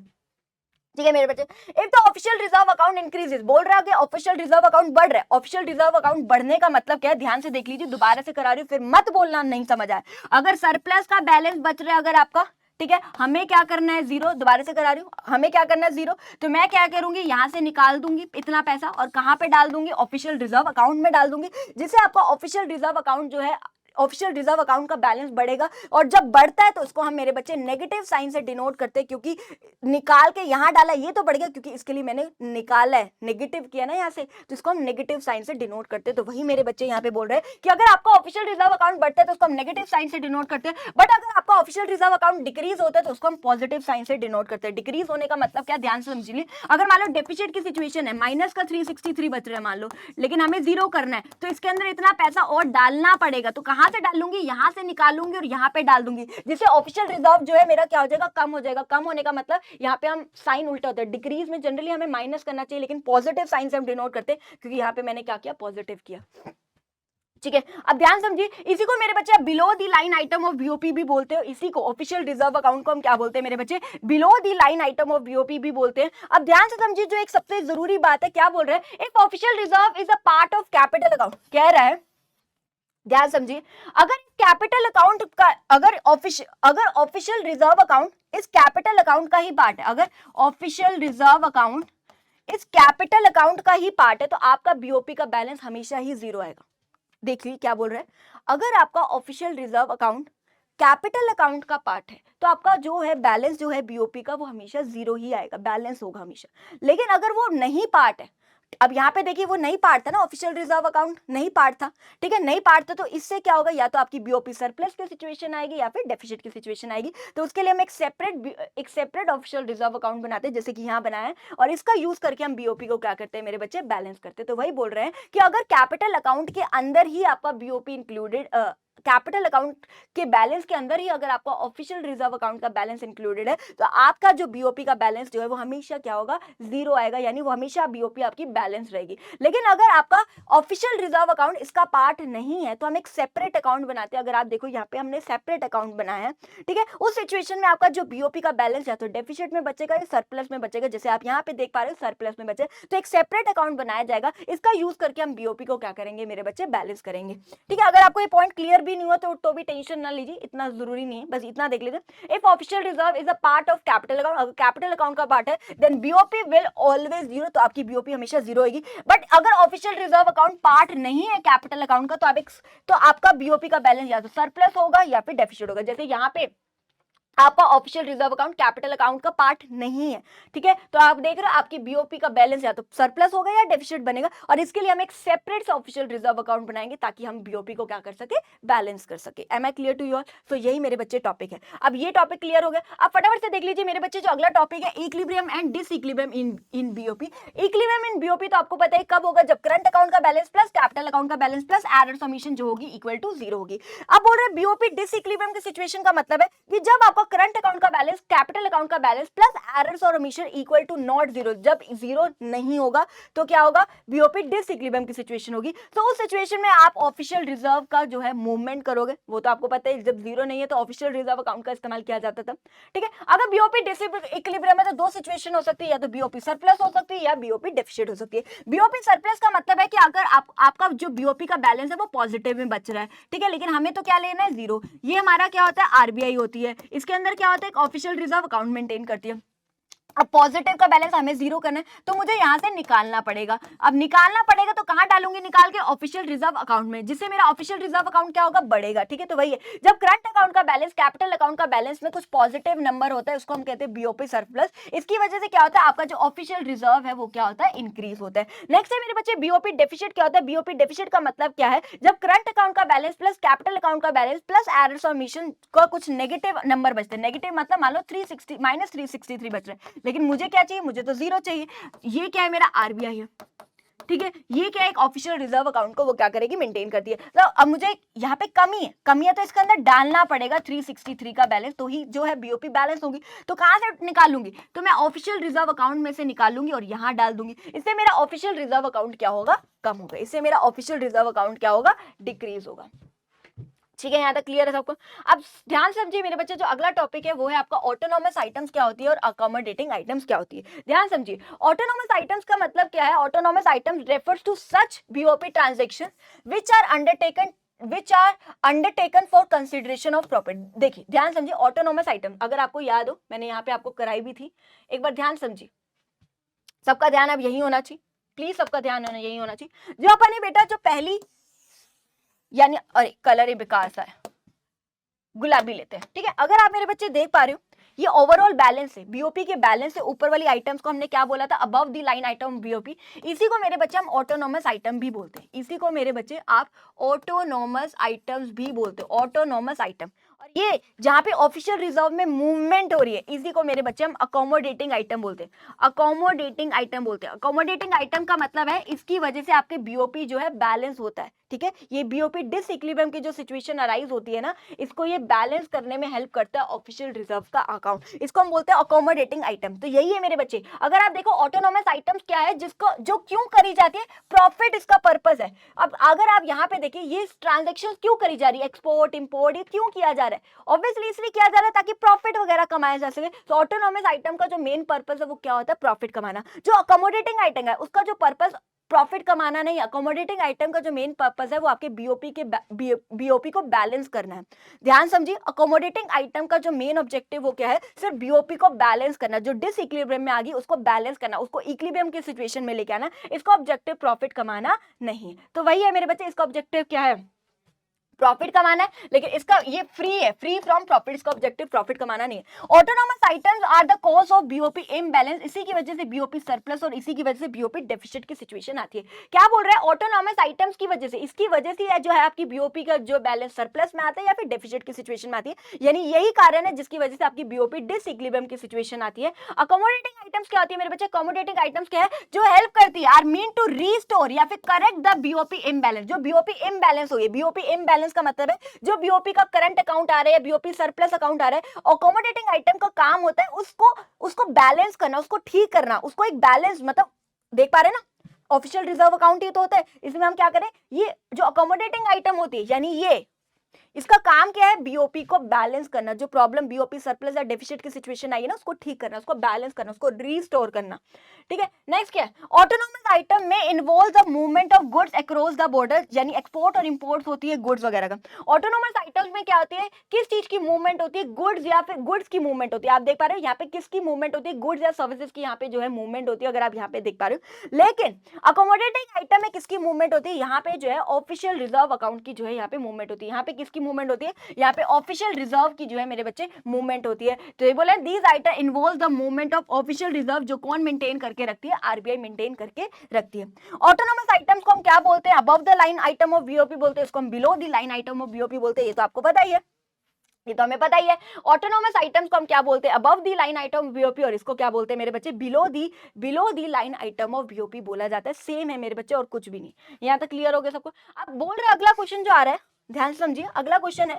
ठीक है मेरे बच्चे। If the official reserve account increases, बोल रहा है कि ऑफिशियल रिजर्व अकाउंट बढ़ रहा है। ऑफिशियल रिजर्व अकाउंट बढ़ने का मतलब क्या है, ध्यान से देख लीजिए, दोबारा से करा रही हूँ, फिर मत बोलना नहीं समझ आया। अगर सरप्लस का बैलेंस बच रहा है अगर आपका, ठीक है, हमें क्या करना है, जीरो, दोबारा से करा रही हूँ, हमें क्या करना है, जीरो, तो मैं क्या करूंगी, यहां से निकाल दूंगी इतना पैसा, और कहां पे डाल दूंगी, ऑफिशियल रिजर्व अकाउंट में डाल दूंगी, जिससे आपका ऑफिशियल रिजर्व अकाउंट जो है ऑफिशियल रिजर्व अकाउंट का बैलेंस बढ़ेगा, और जब बढ़ता है तो उसको हम मेरे बच्चे नेगेटिव साइन से डिनोट करते हैं, क्योंकि निकाल के यहां डाला ये तो बढ़ गया, क्योंकि इसके लिए मैंने निकाला है, नेगेटिव किया ना यहां से, तो इसको हम नेगेटिव साइन से डिनोट करते हैं। तो वही मेरे बच्चे यहाँ पे बोल रहे हैं कि अगर आपका ऑफिशियल रिजर्व अकाउंट बढ़ता है तो उसको हम नेगेटिव साइन से डिनोट करते हैं, बट अगर आपका ऑफिशियल रिजर्व अकाउंट डिक्रीज होता है तो उसको हम पॉजिटिव साइन से डिनोट करते हैं। डिक्रीज होने का मतलब क्या, ध्यान से समझिए। अगर मान लो डेफिसिट की सिचुएशन है, माइनस का 363 बच रहा है मान लो, लेकिन हमें जीरो करना है, तो इसके अंदर इतना पैसा और डालना पड़ेगा। तो कहां से डालूंगी, यहां से निकालूंगी और यहाँ पे डाल दूंगी, जिससे ऑफिशियल रिजर्व जो है मेरा क्या हो जाएगा, कम हो जाएगा। कम होने का मतलब यहाँ पे हम साइन उल्टा होता है, डिक्रीज में जनरली हमें माइनस करना चाहिए, लेकिन पॉजिटिव साइन से हम डिनोट करते हैं, क्योंकि यहाँ पे मैंने क्या किया, पॉजिटिव किया। ठीक है, अब ध्यान समझिए, इसी को मेरे बच्चे below the line item of BOP भी बोलते हैं। इसी को ऑफिशियल रिजर्व अकाउंट को हम क्या बोलते हैं मेरे बच्चे, below the line item of BOP भी बोलते हैं। अब ध्यान से समझिए, जो एक सबसे जरूरी बात है, क्या बोल रहे हैं, if official reserve is a part of capital account, कह रहा है, ध्यान समझिए, अगर कैपिटल अकाउंट का, अगर ऑफिशियल रिजर्व अकाउंट इस कैपिटल अकाउंट का ही पार्ट है, अगर ऑफिशियल रिजर्व अकाउंट इस कैपिटल अकाउंट का ही पार्ट है, तो आपका बीओपी का बैलेंस हमेशा ही जीरो आएगा। देखिए क्या बोल रहा है, अगर आपका official reserve account capital account का पार्ट है, तो आपका जो है बैलेंस जो है बीओपी का, वो हमेशा जीरो ही आएगा, बैलेंस होगा हमेशा। लेकिन अगर वो नहीं पार्ट है, अब यहाँ पे देखिए वो नहीं पार्ट था ना, ऑफिशियल रिजर्व अकाउंट नहीं पार्ट था, ठीक है, नहीं पार्ट था, तो इससे क्या होगा, या तो आपकी बीओपी सरप्लस की सिचुएशन आएगी या फिर डेफिसिट की सिचुएशन आएगी। तो उसके लिए हम एक सेपरेट ऑफिशियल रिजर्व अकाउंट बनाते हैं, जैसे कि यहाँ बनाया है, और इसका यूज करके हम बीओपी को क्या करते हैं मेरे बच्चे, बैलेंस करते हैं। तो वही बोल रहे हैं कि अगर कैपिटल अकाउंट के अंदर ही आपका बीओपी इंक्लूडेड, कैपिटल अकाउंट के बैलेंस के अंदर ही अगर आपका ऑफिशियल रिजर्व अकाउंट का बैलेंस इंक्लूडेड है, तो आपका जो बीओपी का बैलेंस जो है वो हमेशा क्या होगा, जीरो आएगा, यानी वो हमेशा बीओपी आपकी बैलेंस रहेगी। लेकिन अगर आपका ऑफिशियल रिजर्व अकाउंट इसका पार्ट नहीं है, तो हम एक सेपरेट अकाउंट बनाते हैं। अगर आप देखो यहाँ पे हमने सेपरेट अकाउंट बनाया है, ठीक है, उस सिचुएशन में आपका जो बीओपी का बैलेंस या तो डेफिसिट में बचेगा या सरप्लस में बचेगा, जैसे आप यहाँ पे देख पा रहे हो सरप्लस में बचे, तो एक सेपरेट अकाउंट बनाया जाएगा, इसका यूज करके हम बीओपी को क्या करेंगे मेरे बच्चे, बैलेंस करेंगे। ठीक है, अगर आपको ये पॉइंट क्लियर भी नहीं हुआ तो भी टेंशन ना लीजिए, इतना जरूरी नहीं है, बस इतना देख लीजिए। If official reserve is a part of capital account, अगर कैपिटल अकाउंट का पार्ट है, then BOP will always zero, तो आपकी बीओपी हमेशा जीरो होगी। बट अगर ऑफिशियल रिजर्व अकाउंट पार्ट नहीं है कैपिटल अकाउंट का, तो आपका बीओपी का बैलेंस या तो सरप्लस होगा या फिर डेफिसिट होगा। जैसे यहाँ पे आपका official reserve account capital account का पार्ट नहीं है, ठीक है, तो आप देख रहे हो आपकी बीओपी का बैलेंस या तो सरप्लस होगा या डेफिसिट बनेगा, और इसके लिए हम एक सेपरेट ऑफिशियल रिजर्व अकाउंट बनाएंगे ताकि हम बीओपी को क्या कर सके, बैलेंस कर सके। Am I clear to you all? तो यही मेरे बच्चे टॉपिक है। अब ये टॉपिक क्लियर हो गया, अब फटाफट से देख लीजिए मेरे बच्चे, जो अगला टॉपिक है equilibrium and disequilibrium in BOP. Equilibrium in BOP तो आपको पता है कब होगा, जब करंट अकाउंट का बैलेंस प्लस कैपिटल अकाउंट का बैलेंस प्लस एरर समीशन जो होगी इक्वल टू जीरो होगी। अब बोल रहे हैं बीओपी डिसइक्विलिब्रियम की सिचुएशन का मतलब है कि जब आपका करंट अकाउंट का बैलेंस कैपिटल अकाउंट का बैलेंस प्लस एरर्स और omission equal to not zero, जब जीरो नहीं होगा तो क्या होगा, बीओपी डिसइक्विलिब्रियम की सिचुएशन होगी। तो उस सिचुएशन में आप ऑफिशियल रिजर्व का जो है मूवमेंट करोगे, वो तो आपको पता है जब जीरो नहीं है तो ऑफिशियल रिजर्व अकाउंट का इस्तेमाल किया जाता था, ठीक है। अगर बीओपी डिसइक्विलिब्रियम है तो दो सिचुएशन हो सकती है, या तो बीओपी सरप्लस हो सकती है या बीओपी डेफिसिट हो सकती है। बीओपी सरप्लस का मतलब है कि अगर आपका जो बीओपी का बैलेंस है वो पॉजिटिव में बच रहा है, ठीक है, लेकिन हमें तो क्या लेना है, जीरो। ये हमारा क्या होता है, आरबीआई होती है, इसके अंदर क्या होता है, ऑफिशियल रिजर्व अकाउंट मेंटेन करती है। अब पॉजिटिव का बैलेंस हमें जीरो करना है, तो मुझे यहां से निकालना पड़ेगा। अब निकालना पड़ेगा तो कहां डालूंगी, निकाल के ऑफिशियल रिजर्व अकाउंट में, जिससे मेरा ऑफिशियल रिजर्व अकाउंट क्या होगा, बढ़ेगा, ठीक है। तो वही है, जब करंट अकाउंट का बैलेंस कैपिटल अकाउंट का बैलेंस में कुछ पॉजिटिव नंबर होता है, उसको हम कहते हैं बीओपी सरप्लस। इसकी वजह से क्या होता है, आपका जो ऑफिशियल रिजर्व है वो क्या होता है, इंक्रीज होता है। नेक्स्ट है मेरे बच्चे बीओपी डेफिसिट। क्या होता है बीओपी डेफिसिट का मतलब क्या है, जब करंट अकाउंट का बैलेंस प्लस कैपिटल अकाउंट का बैलेंस प्लस एरर्स और ओमिशन का कुछ नेगेटिव नंबर बचते हैं। नेगेटिव मतलब मान लो 360 -363 बच रहे हैं, लेकिन मुझे क्या चाहिए, मुझे तो जीरो चाहिए। ये क्या है, मेरा आरबीआई है, ठीक है, ये क्या है, एक ऑफिशियल रिजर्व अकाउंट को वो क्या करेगी, मेंटेन करती है। तो अब मुझे यहाँ पे कमी है तो इसके अंदर डालना पड़ेगा 363 का बैलेंस, तो ही जो है बीओपी बैलेंस होगी। तो कहां से निकालूंगी, तो मैं ऑफिशियल रिजर्व अकाउंट में से निकालूंगी और यहाँ डाल दूंगी। इससे मेरा ऑफिशियल रिजर्व अकाउंट क्या होगा, कम होगा। इससे मेरा ऑफिशियल रिजर्व अकाउंट क्या होगा, डिक्रीज होगा। ठीक है, यहाँ तक क्लियर है सबको? अब ध्यान समझिए मेरे बच्चे, जो अगला टॉपिक है वो है आपका ऑटोनोमस आइटम्स क्या होती है और अकोमोडेटिंग आइटम्स क्या होती है। ध्यान समझिए, ऑटोनोमस आइटम्स का मतलब क्या है, autonomous items refers to such BOP transaction which are undertaken for consideration of profit. देखिए ध्यान समझिए, ऑटोनोमस आइटम अगर आपको याद हो, मैंने यहाँ पे आपको कराई भी थी, एक बार ध्यान समझिए, सबका ध्यान अब यही होना चाहिए, प्लीज सबका ध्यान यही होना चाहिए। जो अपन ने बेटा जो पहली यानी अरे कलर ही बेकार सा है, गुलाबी लेते हैं, ठीक है। अगर आप मेरे बच्चे देख पा रहे हो ये ओवरऑल बैलेंस है, बीओपी के बैलेंस से ऊपर वाली आइटम्स को हमने क्या बोला था, above the line item BOP. इसी को मेरे बच्चे हम ऑटोनोमस आइटम भी बोलते हैं, इसी को मेरे बच्चे आप ऑटोनोमस आइटम्स भी बोलते हो, ऑटोनोमस आइटम। और ये जहाँ पे ऑफिशियल रिजर्व में मूवमेंट हो रही है इसी को मेरे बच्चे हम अकोमोडेटिंग आइटम बोलते हैं, अकोमोडेटिंग आइटम बोलते हैं। अकोमोडेटिंग आइटम का मतलब है इसकी वजह से आपके बीओपी जो है बैलेंस होता है, ठीक है। ये बीओपी डिसइक्विलिब्रियम की जो सिचुएशन अराइज होती है ना, इसको ये बैलेंस करने में हेल्प करता है ऑफिशियल रिजर्व का अकाउंट, इसको हम बोलते हैं अकोमोडेटिंग आइटम। तो यही है मेरे बच्चे। अगर आप देखो ऑटोनोमस आइटम्स क्या है, जिसको जो क्यों करी जाती है, प्रॉफिट इसका पर्पस है। अब अगर आप यहाँ पे देखिए ये ट्रांजेक्शन क्यों करी जा रही है, एक्सपोर्ट इंपोर्ट, ये क्यों किया जा रहा है, ऑब्वियसली इसलिए किया जा रहा है ताकि प्रॉफिट वगैरह कमाया जा सके। तो ऑटोनोमस आइटम का जो मेन पर्पस है वो क्या होता है, प्रॉफिट कमाना। जो अकोमोडेटिंग आइटम है उसका जो पर्पस प्रॉफिट कमाना नहीं, अकोमोडेटिंग आइटम का जो मेन पर्पस है वो आपके बीओपी को बैलेंस करना है। ध्यान समझिए, अकोमोडेटिंग आइटम का जो मेन ऑब्जेक्टिव वो क्या है, सिर्फ बीओपी को बैलेंस करना, जो डिसइक्विलिब्रियम में आ गई उसको बैलेंस करना, उसको इक्विलिब्रियम की सिचुएशन में लेके आना। इसका ऑब्जेक्टिव प्रॉफिट कमाना नहीं। तो वही है मेरे बच्चे, इसका ऑब्जेक्टिव क्या है, प्रॉफिट कमाना है। लेकिन इसका ये फ्री है, फ्री फ्रॉम प्रॉफिट, इसका ऑब्जेक्टिव प्रॉफिट कमाना नहीं है। Autonomous items are the cause of BOP imbalance, इसी की वजह से बीओपी सरप्लस और इसी की वजह से बीओपी डेफिसिट की सिचुएशन आती है। क्या बोल रहा है, ऑटोनोमस आइटम्स की वजह से, इसकी वजह से जो है आपकी बीओपी का जो बैलेंस सरप्लस में आता है या फिर डेफिसिट की सिचुएशन में आती है। यानी यही कारण है जिसकी वजह से आपकी बीओपी डिसइक्विलिब्रियम की सिचुएशन आती है। अकोमोडेटिंग आइटम्स क्या होती है मेरे बच्चे, अकोमोडेटिंग आइटम्स क्या है, जो हेल्प करती है, आर मीन टू रीस्टोर या फिर करेक्ट द बीओपी इम्बैलेंस। जो बीओपी इम्बैलेंस हो गई, बीओपी इम्बैलेंस का मतलब है जो बीओपी का करंट अकाउंट आ रहा है, बीओपी सरप्लस अकाउंट आ रहा है, अकोमोडेटिंग आइटम का काम होता है उसको बैलेंस करना, उसको ठीक करना, उसको एक बैलेंस, मतलब देख पा रहे हैं ना, ऑफिशियल रिजर्व अकाउंट ही तो होता है। इसमें हम क्या करें, ये जो अकोमोडेटिंग आइटम होती है यानी ये, इसका काम क्या है, बीओपी को बैलेंस करना, जो प्रॉब्लम बीओपी सरप्लस या डेफिसिट की सिचुएशन आई है ना उसको ठीक करना, उसको बैलेंस करना, उसको रीस्टोर करना, ठीक है। नेक्स्ट क्या है, ऑटोनोमस आइटम में involve the movement of goods across the border, यानी एक्सपोर्ट और इंपोर्ट होती है गुड्स वगैरह का। ऑटोनोमस आइटम्स में क्या होती है, किस चीज की मूवमेंट होती है, गुड्स या फिर गुड्स की मूवमेंट होती है। आप देख पा रहे हो यहाँ पे किसकी मूवमेंट होती है, गुड्स या सर्विसेज की यहाँ पे जो है मूवमेंट होती है, अगर आप यहाँ पे देख पा रहे हो। लेकिन अकोमोडेटिंग आइटम में किसकी मूवमेंट होती है, यहाँ पे जो है ऑफिशियल रिजर्व अकाउंट की जो है यहाँ पे मूवमेंट होती है। यहाँ पे किसकी मूवमेंट होती है, यहाँ पे ऑफिशियल रिजर्व की जो है मेरे बच्चे मूवमेंट होती है। तो ये बोला these item involve the movement of official reserve, जो कौन मेंटेन करके रखती है, आरबीआई मेंटेन करके रखती है। ऑटोनोमस आइटम्स को हम क्या बोलते हैं, above the line item of BOP बोलते हैं, इसको हम below the line item of BOP बोलते हैं। ये तो आपको पता ही है, ये तो हमें पता ही है। ऑटोनोमस आइटम्स को हम क्या बोलते हैं, above the line item of BOP, और इसको क्या बोलते हैं मेरे बच्चे, below the line item of BOP बोला जाता है। सेम है मेरे बच्चे और कुछ भी नहीं। यहाँ तक क्लियर हो गया सबको। अब बोल रहे अगला क्वेश्चन जो आ रहा है, ध्यान समझिए, अगला क्वेश्चन है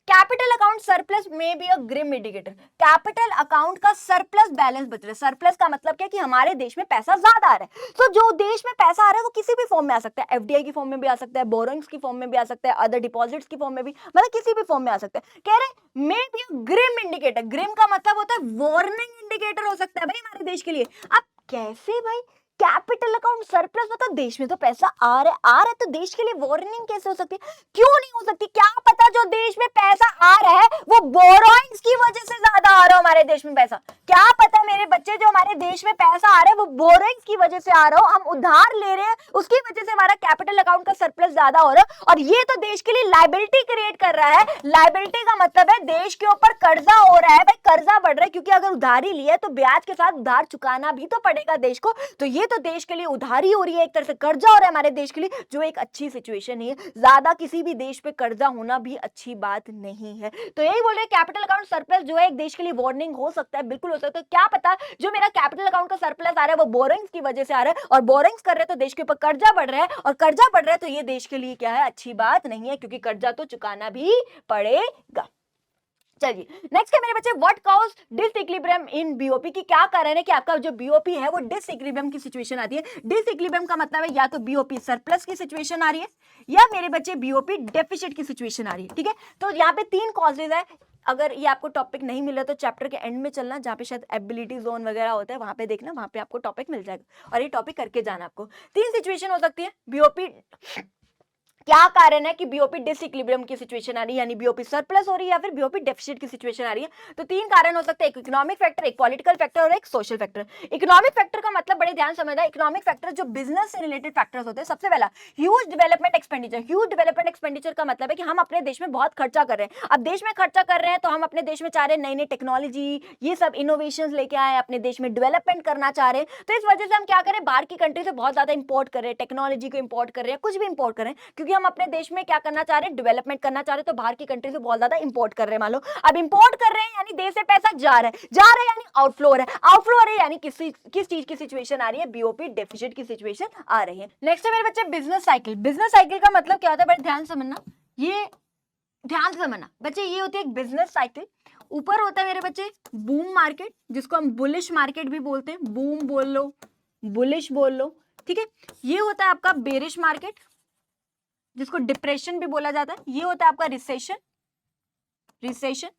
capital account surplus may be a grim indicator. Capital account का सरप्लस बैलेंस बच रहा है। सरप्लस का मतलब क्या कि हमारे देश में पैसा ज्यादा आ रहा है। तो जो देश में पैसा आ रहा है वो किसी भी फॉर्म में आ सकता है, एफडीआई की फॉर्म में भी आ सकता है, बोरोइंग्स की फॉर्म में भी आ सकता है, अदर डिपॉजिट्स की फॉर्म में भी, मतलब किसी भी फॉर्म में आ सकता है। कह रहे may be a grim indicator, grim का मतलब होता है वार्निंग इंडिकेटर हो सकता है भाई हमारे देश के लिए। अब कैसे भाई, कैपिटल अकाउंट सरप्लस, मतलब देश में तो पैसा आ रहा है तो देश के लिए वार्निंग कैसे हो सकती है, क्यों नहीं हो सकती। क्या पता जो देश में पैसा आ रहा है वो बोरोइंग्स की वजह से ज्यादा आ रहा हो हमारे देश में पैसा। क्या पता मेरे बच्चे जो हमारे देश में पैसा आ रहा है वो बोरोइंग्स की वजह से आ रहा हो, हम उधार ले रहे हैं उसकी वजह से हमारा कैपिटल अकाउंट का सरप्लस ज्यादा हो रहा है, और ये तो देश के लिए लायबिलिटी क्रिएट कर रहा है। लायबिलिटी का मतलब है देश के ऊपर कर्जा हो रहा है, भाई कर्जा बढ़ रहा है, क्योंकि अगर उधारी ली है तो ब्याज के साथ उधार चुकाना भी तो पड़ेगा देश को। तो ये तो देश के लिए उधारी हो रही है, एक तरह से कर्जा हो रहा है हमारे देश के लिए, जो एक अच्छी सिचुएशन है। ज्यादा किसी भी देश पे कर्जा होना भी अच्छी बात नहीं है। तो यही बोल रहे कैपिटल अकाउंट सरप्लस जो है एक देश के लिए वार्निंग हो सकता है, बिल्कुल हो सकता है। क्या पता जो मेरा कैपिटल अकाउंट का सरप्लस आ रहा है वो बोरिंग्स की वजह से आ रहा है, और बोरिंग्स कर रहे हैं तो देश के ऊपर कर्जा बढ़ रहा है, और कर्जा बढ़ रहा है तो ये देश के लिए क्या है, अच्छी बात नहीं है, क्योंकि कर्जा तो चुकाना भी पड़ेगा। चलिए नेक्स्ट है मेरे बच्चे, what cause disequilibrium in BOP, की क्या कारण है कि आपका जो बीओपी है वो डिसइक्विलिब्रियम की सिचुएशन आती है। डिसइक्विलिब्रियम का मतलब है या तो बीओपी सरप्लस की सिचुएशन आ रही है या मेरे बच्चे बीओपी डेफिसिट की सिचुएशन आ रही है, ठीक है। तो यहाँ पे 3 कॉजेज है। अगर ये आपको टॉपिक नहीं मिला तो चैप्टर के एंड में चलना, जहाँ पे शायद एबिलिटी जोन वगैरह होता है, वहां पे देखना, वहां पे आपको टॉपिक मिल जाएगा, और ये टॉपिक करके जाना आपको। 3 सिचुएशन हो सकती है बीओपी क्या कारण है कि बीओपी डिसइक्विलिब्रियम की सिचुएशन आ रही है, यानी बीओपी सरप्लस हो रही है या फिर बीओपी डेफिसिट की सिचुएशन आ रही है। तो तीन कारण हो सकते हैं, एक इकोनॉमिक फैक्टर, एक पॉलिटिकल फैक्टर और एक सोशल फैक्टर। इकोनॉमिक फैक्टर का मतलब बड़े ध्यान समझना, इकोनॉमिक फैक्टर जो बिजनेस से रिलेटेड फैक्टर्स होते हैं। सबसे पहला huge development expenditure. Huge development expenditure का मतलब है कि हम अपने देश में बहुत खर्चा कर रहे हैं। अब देश में खर्चा कर रहे हैं तो हम अपने देश में चाह रहे हैं नई नई टेक्नोलॉजी, ये सब इनोवेशन लेके आए, अपने देश में डेवलपमेंट करना चाह रहे हैं। तो इस वजह से हम क्या करें, बाहर की कंट्री से बहुत ज्यादा इंपोर्ट कर रहे हैं, टेक्नोलॉजी को इंपोर्ट कर रहे हैं, कुछ भी इंपोर्ट कर रहे हैं, क्योंकि हम अपने देश में क्या करना चाह रहे हैं, डेवलपमेंट करना चाह रहे हैं। तो बाहर की कंट्री से बहुत ज्यादा इंपोर्ट कर रहे हैं। मान लो अब इंपोर्ट कर रहे हैं यानी देश से पैसा जा रहा है, जा रहा है यानी आउटफ्लो हो रहा है, आउटफ्लो हो रहा है यानी किस चीज की सिचुएशन आ रही है, बीओपी डेफिसिट की सिचुएशन आ रही है। नेक्स्ट है मेरे बच्चे बिजनेस साइकिल। बिजनेस साइकिल का मतलब क्या होता है, बड़े ध्यान समझना, ये ध्यान से समझना बच्चे, ये होती है एक बिजनेस साइकिल। ऊपर होता है मेरे बच्चे बूम मार्केट, जिसको हम बुलिश मार्केट भी बोलते हैं, बूम बोल लो, बुलिश बोल लो, ठीक है। ये होता है आपका बेरिश मार्केट, जिसको डिप्रेशन भी बोला जाता है। ये होता है आपका रिसेशन,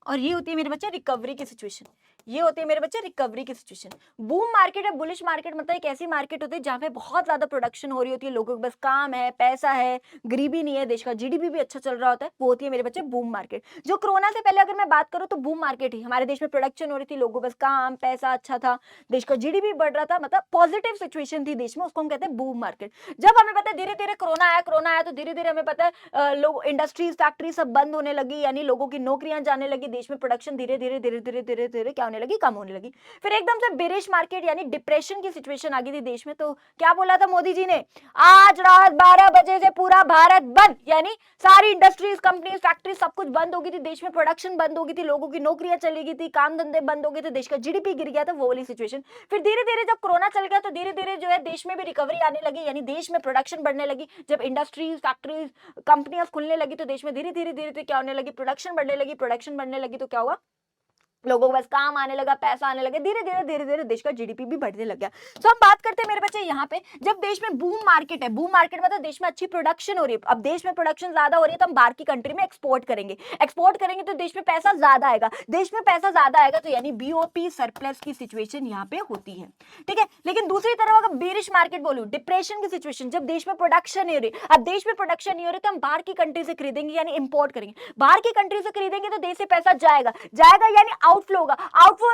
और ये होती है मेरे बच्चे रिकवरी की सिचुएशन। ये होती है मेरे बच्चे रिकवरी की सिचुएशन। बूम मार्केट है, बुलिश मार्केट मतलब एक ऐसी मार्केट होती है जहां पे बहुत ज्यादा प्रोडक्शन हो रही होती है, लोगों के पास काम है, पैसा है, गरीबी नहीं है, देश का जीडीपी भी अच्छा चल रहा होता है, वो होती है मेरे बच्चे बूम मार्केट। जो कोरोना से पहले अगर मैं बात करूं तो बूम मार्केट ही, हमारे देश में प्रोडक्शन हो रही थी, लोगों के पास काम पैसा अच्छा था, देश का जीडीपी बढ़ रहा था, मतलब पॉजिटिव सिचुएशन थी देश में, उसको हम कहते हैं बूम मार्केट। जब हमें पता है धीरे धीरे कोरोना आया तो धीरे धीरे हमें पता है लोग इंडस्ट्रीज फैक्ट्री सब बंद होने लगी, यानी लोगों की नौकरियां जाने लगी, देश में प्रोडक्शन धीरे धीरे क्या होने लगी, कम होने लगी। फिर एकदम से बेरिश मार्केट यानी डिप्रेशन की सिचुएशन आ गई थी देश में। तो क्या बोला था मोदी जी ने, आज रात 12 बजे से पूरा भारत बंद, यानी सारी इंडस्ट्रीज कंपनीज फैक्ट्री सब कुछ बंद हो गई थी, देश में प्रोडक्शन बंद हो गई थी, लोगों की नौकरियां चली गई थी, काम धंधे बंद हो गए थे, देश का जीडीपी गिर गया था, वो वाली सिचुएशन। फिर धीरे धीरे जब कोरोना चल गया तो धीरे धीरे जो है देश में भी रिकवरी आने लगी, यानी देश में प्रोडक्शन बढ़ने लगी। जब इंडस्ट्रीज फैक्ट्रीज कंपनियां खुलने लगी तो देश में धीरे धीरे क्या होने लगी, प्रोडक्शन बढ़ने लगी तो क्या हुआ, लोगों को बस काम आने लगा, पैसा आने लगा, धीरे धीरे देश का जीडीपी भी बढ़ने लग गया। तो हम बात करते हैं मेरे बच्चे यहाँ पे, जब देश में बूम मार्केट है, बूम मार्केट मतलब देश में अच्छी प्रोडक्शन हो रही है, अब देश में प्रोडक्शन ज्यादा हो रही है तो हम बाहर की कंट्री में एक्सपोर्ट करेंगे तो देश में पैसा ज्यादा आएगा, देश में पैसा ज्यादा आएगा तो यानी बीओपी सरप्लस की सिचुएशन यहाँ पे होती है, ठीक है। लेकिन दूसरी तरफ अगर बेरिश मार्केट बोलूं, डिप्रेशन की सिचुएशन, जब देश में प्रोडक्शन नहीं हो रही, अब देश में प्रोडक्शन नहीं हो रही तो हम बाहर की कंट्री से खरीदेंगे यानी इंपोर्ट करेंगे, बाहर की कंट्री से खरीदेंगे तो देश से पैसा जाएगा यानी आउटफ्लो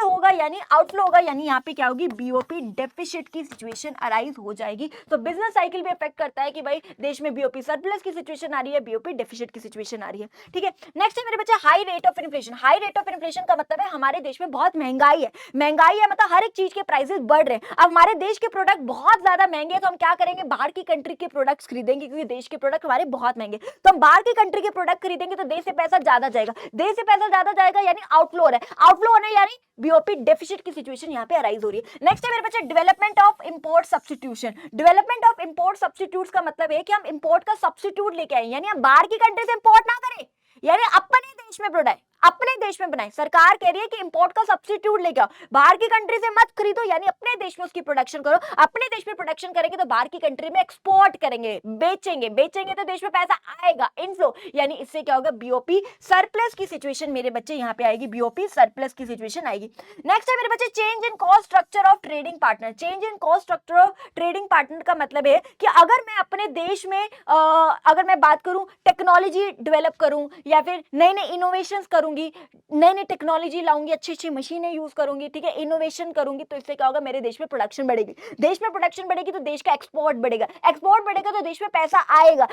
होगा यानी यहाँ पे क्या होगी, बीओपी डेफिसिट की सिचुएशन अराइज हो जाएगी। तो बिजनेस साइकिल भी अफेक्ट करता है कि भाई देश में बीओपी सरप्लस की सिचुएशन आ रही है, बीओपी डेफिसिट की सिचुएशन आ रही है, ठीक है। नेक्स्ट है मेरे बच्चे high rate of inflation. High rate of inflation का मतलब है हमारे देश में बहुत महंगाई है मतलब हर एक चीज के प्राइसेस बढ़ रहे हैं। अब हमारे देश के प्रोडक्ट बहुत ज्यादा महंगे हैं तो हम क्या करेंगे, बाहर की कंट्री के प्रोडक्ट्स खरीदेंगे, क्योंकि देश के प्रोडक्ट हमारे बहुत महंगे, तो हम बाहर की कंट्री के प्रोडक्ट खरीदेंगे तो देश से पैसा ज्यादा जाएगा, यानी आउटफ्लो होने यानी बीओपी डेफिसिट की सिचुएशन यहां पे अराइज हो रही है। नेक्स्ट है मेरे बच्चे development of import substitution. Development of import substitutes का मतलब है कि हम इंपोर्ट का सब्स्टिट्यूट लेके आए, यानी हम बाहर की कंट्री से इंपोर्ट ना करें, यानी अपने देश में प्रोडक्ट अपने देश में बनाए। सरकार कह रही है कि इंपोर्ट का सब्स्टिट्यूट लेके आओ, बाहर की कंट्री से मत खरीदो, यानी अपने देश में उसकी प्रोडक्शन करो। अपने देश में प्रोडक्शन करेंगे तो बाहर की कंट्री में एक्सपोर्ट करेंगे, बेचेंगे तो देश में पैसा आएगा, इनफ्लो, यानी इससे क्या होगा, बीओपी सरप्लस की सिचुएशन मेरे बच्चे यहाँ पे आएगी, बीओपी सरप्लस की सिचुएशन आएगी। नेक्स्ट है मेरे बच्चे change in cost structure of trading partner. Change in cost structure of trading partner का मतलब है कि अगर मैं अपने देश में अगर मैं बात करूं टेक्नोलॉजी डेवलप करूं या फिर नए नए इनोवेशंस करूंगी, नई नई टेक्नोलॉजी लाऊंगी, अच्छी अच्छी मशीनें यूज करूंगी, ठीक है, इनोवेशन करूंगी, तो इससे क्या होगा, मेरे देश में प्रोडक्शन बढ़ेगी, देश में प्रोडक्शन बढ़ेगी तो देश का एक्सपोर्ट बढ़ेगा तो देश में पैसा आएगा,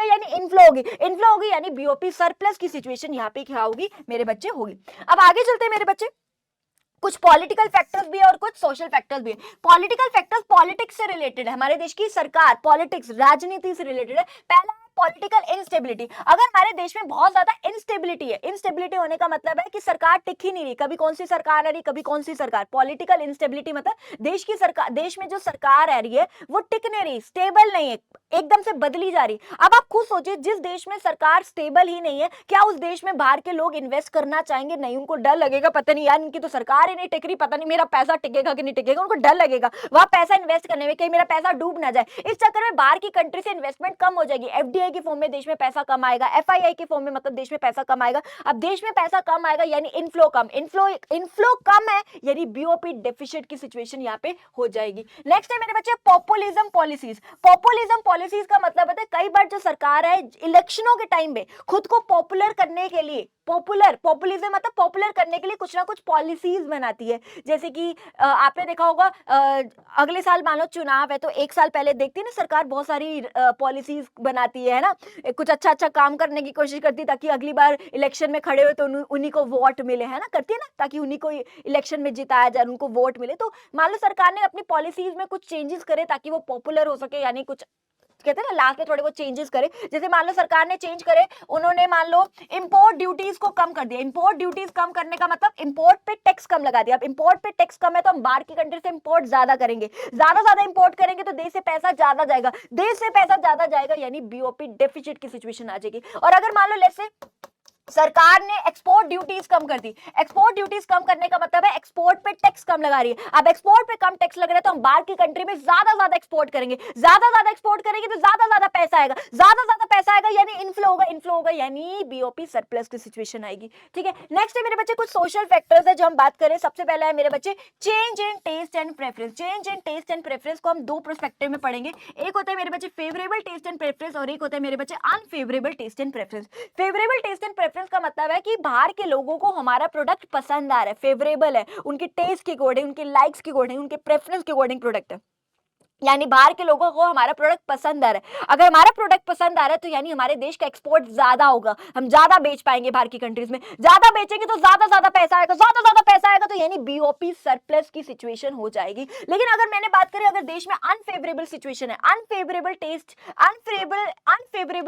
यानी इनफ्लो होगी यानी बीओपी सरप्लस की सिचुएशन यहाँ पे क्या होगी मेरे बच्चे होगी। अब आगे चलते हैं मेरे बच्चे, कुछ पॉलिटिकल फैक्टर्स भी है और कुछ सोशल फैक्टर्स भी है। पॉलिटिकल फैक्टर्स पॉलिटिक्स से रिलेटेड है, हमारे देश की सरकार पॉलिटिक्स राजनीति से रिलेटेड है। पहला पॉलिटिकल इंस्टेबिलिटी, अगर हमारे देश में बहुत ज्यादा इंस्टेबिलिटी है, इंस्टेबिलिटी होने का मतलब है कि सरकार टिक ही नहीं रही, कभी कौन सी सरकार आ रही, कभी कौन सी सरकार। पॉलिटिकल इंस्टेबिलिटी मतलब देश की सरकार, देश में जो सरकार आ रही है वो टिक नहीं रही, स्टेबल नहीं है, एकदम से बदली जा रही। अब आप खुद सोचिए, जिस देश में सरकार स्टेबल ही नहीं है, क्या उस देश में बाहर के लोग इन्वेस्ट करना चाहेंगे? नहीं, उनको डर लगेगा, पता नहीं यार इनकी तो सरकार ही नहीं टिक रही, पता नहीं मेरा पैसा टिकेगा कि नहीं टिकेगा, उनको डर लगेगा वहां पैसा इन्वेस्ट करने में, कहीं मेरा पैसा डूब ना जाए। इस चक्कर में बाहर की कंट्री से इन्वेस्टमेंट कम हो जाएगी, एफडीआई एफडीआई के फॉर्म में देश में पैसा कम आएगा, एफआईआई के फॉर्म में मतलब देश में पैसा कम आएगा। अब देश में पैसा कम आएगा यानी इनफ्लो कम, इनफ्लो कम है यानी बीओपी डेफिसिट की सिचुएशन यहाँ पे हो जाएगी। नेक्स्ट है मेरे बच्चे पॉपुलिज्म पॉलिसीज। पॉपुलिज्म पॉलिसीज का मतलब है कई बार जो सरकार है इलेक्शनों के टाइम पे खुद को पॉपुलर करने के लिए, पॉपुलिज्म मतलब पॉपुलर करने के लिए कुछ ना कुछ पॉलिसीज बनाती है। जैसे कि आपने देखा होगा अगले साल मान लो चुनाव है तो एक साल पहले देखती है ना सरकार बहुत सारी पॉलिसीज बनाती है ना, कुछ अच्छा अच्छा काम करने की कोशिश करती है ताकि अगली बार इलेक्शन में खड़े हो तो उन्हीं को वोट मिले, है ना, करती है ना, ताकि उन्हीं को इलेक्शन में जिताया जाए, उनको वोट मिले। तो मान लो सरकार ने अपनी पॉलिसीज में कुछ चेंजेस करे ताकि वो पॉपुलर हो सके, यानी कुछ कहते हैं ना लास्ट में थोड़े बहुत चेंजेस करे। जैसे मान लो सरकार ने चेंज करे, उन्होंने मान लो इंपोर्ट ड्यूटीज को कम कर दिया। इंपोर्ट ड्यूटीज कम करने का मतलब इंपोर्ट पे टैक्स कम लगा दिया। अब इंपोर्ट पे टैक्स कम है तो हम बाहर की कंट्री से इंपोर्ट ज्यादा करेंगे, ज्यादा इंपोर्ट करेंगे तो देश से पैसा ज्यादा जाएगा, देश से पैसा ज्यादा जाएगा यानी बीओपी डेफिसिट की सिचुएशन आ जाएगी। और अगर मान लो लेट्स से सरकार ने एक्सपोर्ट ड्यूटीज कम कर दी, एक्सपोर्ट ड्यूटीज कम करने का मतलब है एक्सपोर्ट पे टैक्स कम लगा रही है। अब एक्सपोर्ट पे कम टैक्स लग रहा है तो हम बाहर की कंट्री में ज्यादा एक्सपोर्ट करेंगे, ज्यादा एक्सपोर्ट करेंगे तो ज्यादा पैसा आएगा, ज्यादा पैसा आएगा यानी इनफ्लो होगा यानी बीओपी सरप्लस की सिचुएशन आएगी। ठीक है, नेक्स्ट है मेरे बच्चे कुछ सोशल फैक्टर्स है जो हम बात करें। सबसे पहला है मेरे बच्चे change in taste and preference. Change in taste and preference को हम दो पर्सपेक्टिव में पढ़ेंगे। एक होता है मेरे बच्चे फेवरेबल टेस्ट एंड प्रेफरेंस और एक होता है मेरे बच्चे unfavourable taste and preference. Favourable taste and preference का मतलब है कि बाहर के लोगों को हमारा प्रोडक्ट पसंद आ रहा है, फेवरेबल है, उनके टेस्ट के अकॉर्डिंग, उनके लाइक्स के अकॉर्डिंग, उनके प्रेफरेंस के अकॉर्डिंग प्रोडक्ट है, यानी बाहर के लोगों को हमारा प्रोडक्ट पसंद आ रहा है। अगर हमारा प्रोडक्ट पसंद आ रहा है तो यानी हमारे देश का एक्सपोर्ट ज्यादा होगा, हम ज्यादा बेच पाएंगे बाहर की कंट्रीज में, ज्यादा बेचेंगे तो ज्यादा पैसा आएगा, ज्यादा पैसा आएगा तो यानी बीओपी सरप्लस की सिचुएशन हो जाएगी। लेकिन अगर मैंने बात करी अगर देश में अनफेवरेबल सिचुएशन है, unfavourable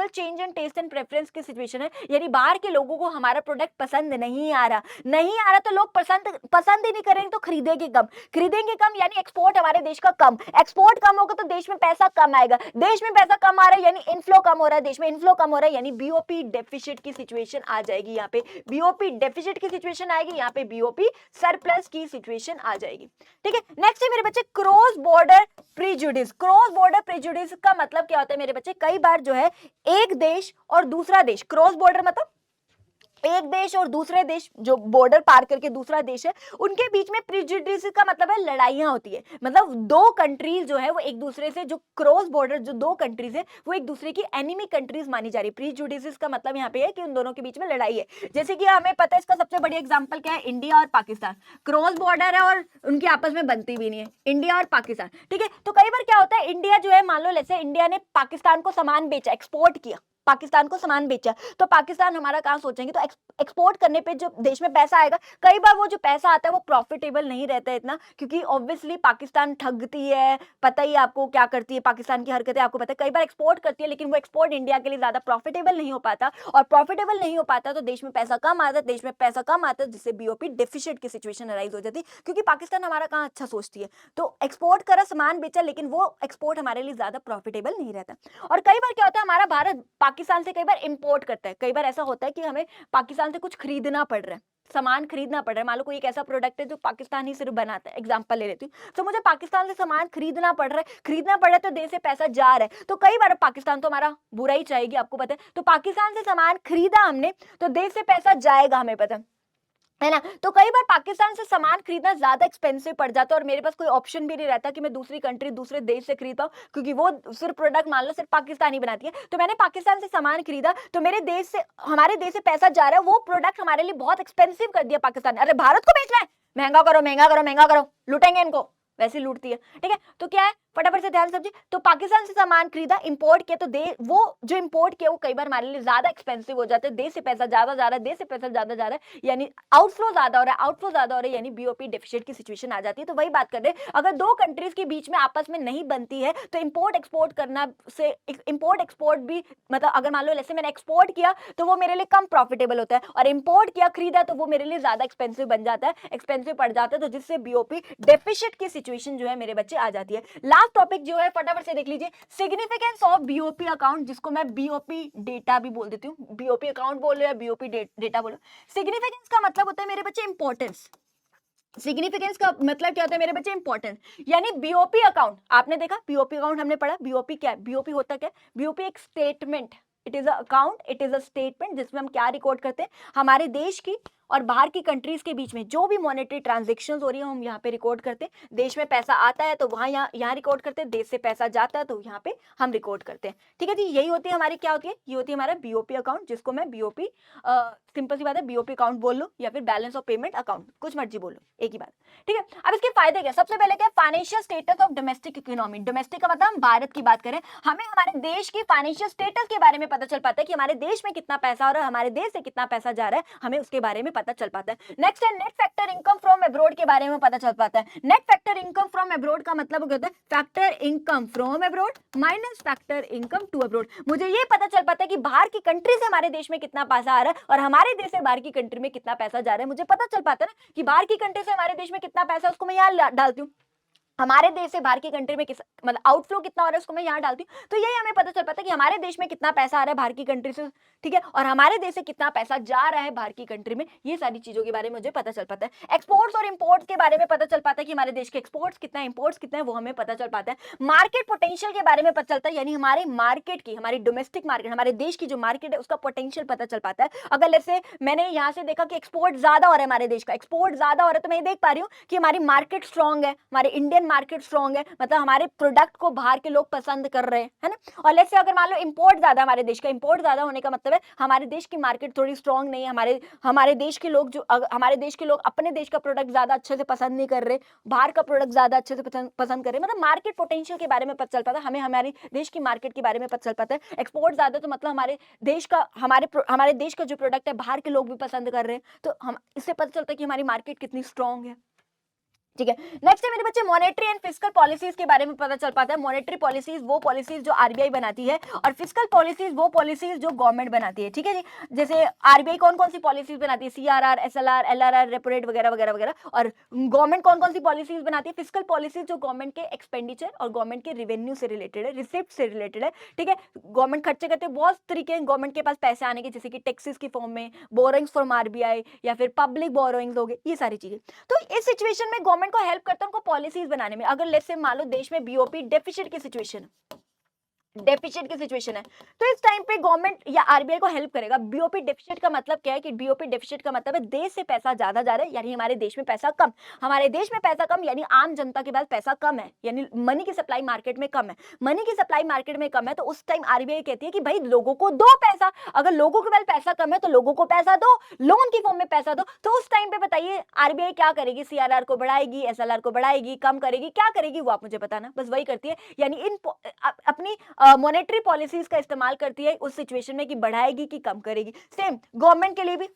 change in taste and preference की सिचुएशन है, यानी बाहर के लोगों को हमारा प्रोडक्ट पसंद नहीं आ रहा तो लोग पसंद ही नहीं करेंगे तो खरीदेंगे कम यानी एक्सपोर्ट हमारे देश का कम, एक्सपोर्ट कम होगा तो देश में पैसा कम आएगा, देश में पैसा कम आ रहा है यानी इनफ्लो कम हो रहा है, देश में इनफ्लो कम हो रहा है यानी बीओपी डेफिसिट की सिचुएशन आ जाएगी। यहाँ पे बीओपी डेफिसिट की सिचुएशन आएगी, यहाँ पे बीओपी सरप्लस की सिचुएशन आ जाएगी। ठीक है, नेक्स्ट है मेरे बच्चे cross border prejudice. Cross border prejudice का मतलब क्या होता है मेरे बच्चे, कई बार जो है एक देश और दूसरा देश, क्रॉस बॉर्डर मतलब एक देश और दूसरे देश जो बॉर्डर पार करके दूसरा देश है उनके बीच में प्रेजुडिस का मतलब है लड़ाइयां होती है, मतलब दो कंट्रीज जो है वो एक दूसरे से, जो क्रॉस बॉर्डर जो दो कंट्रीज है वो एक दूसरे की एनिमी कंट्रीज मानी जा रही है। प्रेजुडिस का मतलब यहाँ पे है कि उन दोनों के बीच में लड़ाई है। जैसे कि हमें पता है इसका सबसे बड़ी एग्जांपल क्या है, इंडिया और पाकिस्तान, क्रॉस बॉर्डर है और उनकी आपस में बनती भी नहीं है, इंडिया और पाकिस्तान। ठीक है, तो कई बार क्या होता है इंडिया जो है मान लो जैसे इंडिया ने पाकिस्तान को सामान बेचा, एक्सपोर्ट किया, पाकिस्तान को सामान बेचा तो पाकिस्तान हमारा काम सोचेंगे तो एक्सपोर्ट करने पे जो देश में पैसा आएगा, कई बार वो जो पैसा आता है वो प्रॉफिटेबल नहीं रहता है इतना, क्योंकि ऑब्वियसली पाकिस्तान ठगती है, पता ही आपको क्या करती है पाकिस्तान की हरकतें आपको पता है, कई बार एक्सपोर्ट करती है लेकिन वो एक्सपोर्ट इंडिया के लिए ज्यादा प्रॉफिटेबल नहीं हो पाता, और प्रॉफिटेबल नहीं हो पाता तो देश में पैसा कम आता है, देश में पैसा कम आता है जिससे बीओपी डेफिसिट की सिचुएशन अराइज हो जाती है, क्योंकि पाकिस्तान हमारा काम अच्छा सोचती है तो एक्सपोर्ट करा सामान बेचा लेकिन वो एक्सपोर्ट हमारे लिए ज्यादा प्रॉफिटेबल नहीं रहता। और कई बार क्या होता है हमारा भारत पाकिस्तान से कई बार इंपोर्ट करता है, कई बार ऐसा होता है कि हमें पाकिस्तान से कुछ खरीदना पड़ रहा है, सामान खरीदना पड़ रहा है, मान लो कोई एक ऐसा प्रोडक्ट है जो पाकिस्तान ही सिर्फ बनाता है, एग्जांपल ले लेती हूँ, तो मुझे पाकिस्तान से सामान खरीदना पड़ रहा है तो देश से पैसा जा रहा है, तो कई बार पाकिस्तान तो हमारा बुरा ही चाहेगी आपको पता है, तो पाकिस्तान से सामान खरीदा हमने तो देश से पैसा जाएगा हमें पता है ना, तो कई बार पाकिस्तान से सामान खरीदना ज्यादा एक्सपेंसिव पड़ जाता है और मेरे पास कोई ऑप्शन भी नहीं रहता कि मैं दूसरी कंट्री दूसरे देश से खरीद पाऊं, क्योंकि वो सिर्फ प्रोडक्ट मान लो सिर्फ पाकिस्तान ही बनाती है, तो मैंने पाकिस्तान से सामान खरीदा तो मेरे देश से, हमारे देश से पैसा जा रहा है, वो प्रोडक्ट हमारे लिए बहुत एक्सपेंसिव कर दिया पाकिस्तान ने, अरे भारत को बेचना है महंगा करो लूटेंगे इनको, वैसे लूटती है। ठीक है, तो क्या है फटाफट से ध्यान समझिए, तो पाकिस्तान से सामान खरीदा इंपोर्ट किया तो वो जो इंपोर्ट किया वो कई बार हमारे लिए ज्यादा एक्सपेंसिव हो जाता है, देश से पैसा ज्यादा जा रहा है, देश से पैसा ज्यादा जा रहा है यानी आउटफ्लो ज्यादा हो रहा है यानी बीओपी डेफिसिट की सिचुएशन आ जाती है। तो वही बात कर रहे हैं, अगर दो कंट्रीज के बीच में आपस में नहीं बनती है तो इंपोर्ट एक्सपोर्ट करना से, इंपोर्ट एक्सपोर्ट भी मतलब अगर मान लो जैसे मैंने एक्सपोर्ट किया तो वो मेरे लिए कम प्रॉफिटेबल होता है और इंपोर्ट किया खरीदा तो वो मेरे लिए ज्यादा एक्सपेंसिव बन जाता है, एक्सपेंसिव पड़ जाता है, तो जिससे बीओपी डेफिसिट की सिचुएशन जो है मेरे बच्चे आ जाती है। लास्ट टॉपिक जो है फटाफट से देख लीजिए, सिग्निफिकेंस ऑफ बीओपी अकाउंट, जिसको मैं बीओपी डेटा भी बोल देती हूँ, बीओपी अकाउंट बोलो या बीओपी डेटा बोलो। सिग्निफिकेंस का मतलब होता है मेरे बच्चे इंपॉर्टेंस, सिग्निफिकेंस का मतलब क्या होता है मेरे बच्चे? इंपॉर्टेंट। यानी बीओपी अकाउंट आपने देखा, बीओपी अकाउंट हमने पढ़ा, बीओपी क्या है? बीओपी होता क्या है? बीओपी एक statement, it is a account, it is a statement जिसमें हम क्या रिकॉर्ड करते हैं? हमारे देश की और बाहर की कंट्रीज के बीच में जो भी मॉनेटरी ट्रांजेक्शन्स हो रही है हम यहाँ पे रिकॉर्ड करते हैं। देश में पैसा आता है तो वहाँ यहाँ रिकॉर्ड करते हैं, देश से पैसा जाता है तो यहाँ पे हम रिकॉर्ड करते हैं। ठीक है जी, यही होती है हमारी, क्या होती है? ये होती है हमारा बीओपी अकाउंट, जिसको मैं बीओपी, सिंपल सी बात है, बीओपी अकाउंट बोल लो या फिर बैलेंस ऑफ पेमेंट अकाउंट, कुछ मर्जी बोलो, एक ही बात। ठीक है, अब इसके फायदे क्या? सबसे पहले क्या? Financial status of domestic economy. Domestic का मतलब हम भारत की बात करें, हमें हमारे देश की फाइनेंशियल स्टेटस के बारे में पता चल पाता है कि हमारे देश में कितना पैसा आ रहा है, हमारे देश से कितना पैसा जा रहा है, हमें उसके बारे में पता चल पाता है। नेक्स्ट है net factor income from abroad के बारे में पता चल पाता है। Net factor income from abroad का मतलब होता है factor income from abroad minus factor income to abroad. मुझे ये पता चल पाता है कि बाहर की कंट्री से हमारे देश में कितना पैसा आ रहा है और हमारे देश से बाहर की कंट्री में कितना पैसा जा रहा है। मुझे पता चल पाता है ना कि बाहर की कंट्री से हमारे देश में कितना पैसा, उसको मैं यहाँ डालती हूँ, हमारे देश से बाहर की कंट्री में किस मतलब आउटफ्लो कितना हो रहा है उसको मैं यहाँ डालती हूँ, तो यही हमें पता चल पाता है कि हमारे देश में कितना पैसा आ रहा है बाहर की कंट्री से, ठीक है, और हमारे देश से कितना पैसा जा रहा है बाहर की कंट्री में। ये सारी चीजों के बारे में मुझे पता चल पाता है। एक्सपोर्ट्स और इंपोर्ट्स के बारे में पता चल पाता है कि हमारे देश के एक्सपोर्ट्स कितना है, इंपोर्ट्स कितना है, वो हमें पता चल पाता है। मार्केट पोटेंशियल के बारे में पता चलता है, यानी हमारे मार्केट की, हमारी डोमेस्टिक मार्केट, हमारे देश की जो मार्केट है उसका पोटेंशियल पता चल पाता है। अगर जैसे मैंने यहाँ से देखा कि एक्सपोर्ट ज्यादा हो रहा है, हमारे देश का एक्सपोर्ट ज्यादा हो रहा है, तो मैं देख पा रही हूँ कि हमारी मार्केट स्ट्रॉन्ग है, हमारे इंडियन मार्केट स्ट्रॉन्ग है, मतलब हमारे प्रोडक्ट को बाहर के लोग पसंद कर रहे हैं, है ना। और लेट्स से अगर मान लो इंपोर्ट ज्यादा, हमारे देश का इंपोर्ट ज्यादा होने का मतलब है हमारे देश की मार्केट थोड़ी स्ट्रॉन्ग नहीं है, हमारे देश के लोग जो हमारे देश के लोग अपने देश का प्रोडक्ट ज्यादा अच्छे से पसंद नहीं कर रहे, बाहर का प्रोडक्ट ज्यादा अच्छे से पसंद कर रहे, मतलब मार्केट पोटेंशियल के बारे में पता चल पाता है हमें, हमारे देश की मार्केट के बारे में पता चल पाता है। एक्सपोर्ट ज्यादा तो मतलब हमारे देश का जो प्रोडक्ट है बाहर के लोग भी पसंद कर रहे हैं, तो हम इससे पता चलता है कि हमारी मार्केट कितनी स्ट्रॉन्ग है। ठीक है, नेक्स्ट है मेरे बच्चे मॉनेटरी एंड फिस्कल पॉलिसीज के बारे में पता चल पाता है। मॉनेटरी पॉलिसीज वो पॉलिसीज जो आरबीआई बनाती है और फिस्कल पॉलिसीज वो पॉलिसीज जो गवर्नमेंट बनाती है। ठीक है जी, जैसे आरबीआई कौन कौन सी पॉलिसीज बनाती है? CRR, SLR, LRR, repo rate वगैरह वगैरह वगैरह। और गवर्नमेंट कौन कौन सी पॉलिसीज बनाती है? फिस्कल पॉलिसीज जो गवर्नमेंट के एक्सपेंडिचर और गवर्नमेंट के रेवेन्यू से रिलेटेड है, रिसिप्ट से रिलेटेड है। ठीक है, गवर्नमेंट खर्चे करते हैं, बहुत तरीके हैं गवर्नमेंट के पास पैसे आने के, जैसे कि टैक्सेस की फॉर्म में, बोरोइंग्स फ्रॉम आरबीआई या फिर पब्लिक बोरोइंग्स हो गए, ये सारी चीजें। तो इस सिचुएशन में गवर्नमेंट को हेल्प करता है उनको पॉलिसीज बनाने में। अगर लेट्स से मान लो देश में बीओपी डेफिसिट की सिचुएशन है, डेफिसिट की सिचुएशन है, तो इस टाइम पे गवर्नमेंट या आरबीआई को हेल्प करेगा। बीओपी डेफिसिट का मतलब क्या है कि बीओपी डेफिसिट का मतलब है देश से पैसा ज्यादा जा रहा है, यानी हमारे देश में पैसा कम, हमारे देश में पैसा कम यानी आम जनता के पास पैसा कम है, यानी मनी की सप्लाई मार्केट में कम है, मनी की सप्लाई मार्केट में कम है। तो उस टाइम आरबीआई कहती है कि भाई लोगों को दो पैसा, अगर लोगों के पास पैसा कम है तो लोगों को पैसा दो, लोन की फॉर्म में पैसा दो। तो उस टाइम पे बताइए आरबीआई क्या करेगी? सीआरआर को बढ़ाएगी, एसएलआर को बढ़ाएगी, कम करेगी, क्या करेगी वो आप मुझे बताना, बस वही करती है। यानी इन अपनी मॉनेटरी पॉलिसीज का इस्तेमाल करती है उस सिचुएशन में कि बढ़ाएगी कि कम करेगी। सेम गवर्नमेंट के लिए भी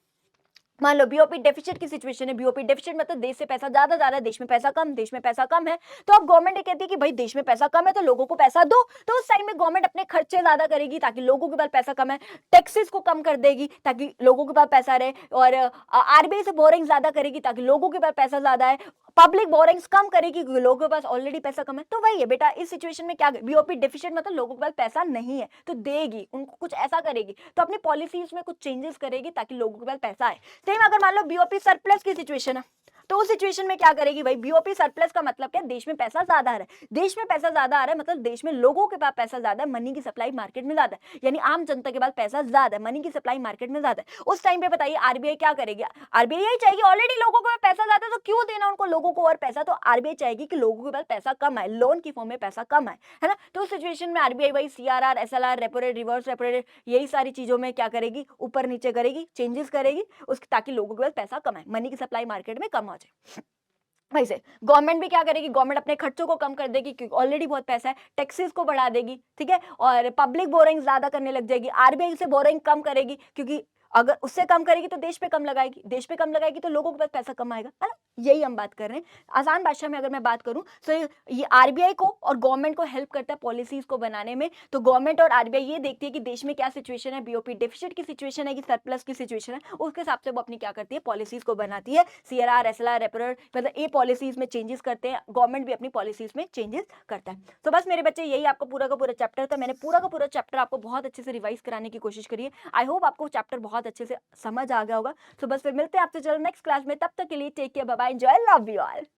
मान लो बीओपी डेफिसिट की सिचुएशन है, बीओपी डेफिसिट मतलब देश से पैसा ज्यादा जा रहा है, देश में पैसा कम, देश में पैसा कम है, तो अब गवर्नमेंट ये कहती है कि भाई देश में पैसा कम है तो लोगों को पैसा दो। तो उस टाइम में गवर्नमेंट अपने खर्चे ज्यादा करेगी ताकि लोगों के पास पैसा कम है, टैक्सेस को कम कर देगी ताकि लोगों के पास पैसा रहे, और आरबीआई से बोरिंग ज्यादा करेगी ताकि लोगों के पास पैसा ज्यादा है, पब्लिक बोरिंग्स कम करेगी क्योंकि लोगों के पास ऑलरेडी पैसा कम है। तो वही है बेटा, इस सिचुएशन में क्या बीओपी डेफिसिट मतलब लोगों के पास पैसा नहीं है तो देगी, उनको कुछ ऐसा करेगी, तो अपनी पॉलिसीज में कुछ चेंजेस करेगी ताकि लोगों के पास पैसा आए। सेम अगर मान लो बीओपी सरप्लस की सिचुएशन है, तो उस सिचुएशन में क्या करेगी भाई? बीओपी सरप्लस का मतलब क्या? देश में पैसा ज्यादा आ रहा है, देश में पैसा ज्यादा आ रहा है मतलब देश में लोगों के पास पैसा ज्यादा है, मनी की सप्लाई मार्केट में ज्यादा है, यानी आम जनता के पास पैसा ज्यादा है, मनी की सप्लाई मार्केट में ज्यादा है। उस टाइम पे बताइए आरबीआई क्या करेगी? आरबीआई यही चाहेगी, ऑलरेडी लोगों के पास पैसा ज्यादा है तो क्यों देना उनको लोगों को और पैसा, तो आरबीआई चाहेगी कि लोगों के पास पैसा कम आए, लोन की फॉर्म में पैसा कम आए, है ना। तो उस सिचुएशन में आरबीआई भाई CRR, SLR, repo rate, reverse repo rate, यही सारी चीजों में क्या करेगी? ऊपर नीचे करेगी, चेंजेस करेगी उस ताकि लोगों के पास पैसा कम आए, मनी की सप्लाई मार्केट में कम आ जाए। वैसे गवर्नमेंट भी क्या करेगी? गवर्नमेंट अपने खर्चों को कम कर देगी क्योंकि ऑलरेडी बहुत पैसा है, टैक्सेस को बढ़ा देगी, ठीक है, और पब्लिक बोरिंग ज्यादा करने लग जाएगी, आरबीआई से बोरिंग कम करेगी क्योंकि अगर उससे कम करेगी तो देश पे कम लगाएगी, देश पे कम लगाएगी तो लोगों के पास पैसा कम आएगा, है ना। यही हम बात कर रहे हैं। आसान भाषा में अगर मैं बात करूं तो ये आरबीआई को और गवर्नमेंट को हेल्प करता है पॉलिसीज को बनाने में। तो गवर्नमेंट और आरबीआई ये देखती है कि देश में क्या सिचुएशन है, बीओपी डेफिसिट की सिचुएशन है कि सरप्लस की सिचुएशन है, उसके हिसाब से वो अपनी क्या करती है? पॉलिसीज को बनाती है। सीआरआर, एसएलआर, रेपो रेट मतलब ये पॉलिसीज में चेंजेस करते हैं, गवर्नमेंट भी अपनी पॉलिसीज में चेंजेस करता है। तो बस मेरे बच्चे यही आपका पूरा का पूरा चैप्टर था, मैंने पूरा का पूरा चैप्टर आपको बहुत अच्छे से रिवाइज कराने की कोशिश करी है। आई होप आपको चैप्टर बहुत बहुत अच्छे से समझ आ गया होगा। तो बस फिर मिलते हैं आपसे चलो नेक्स्ट क्लास में, तब तक के लिए take care, bye bye, enjoy, love you all.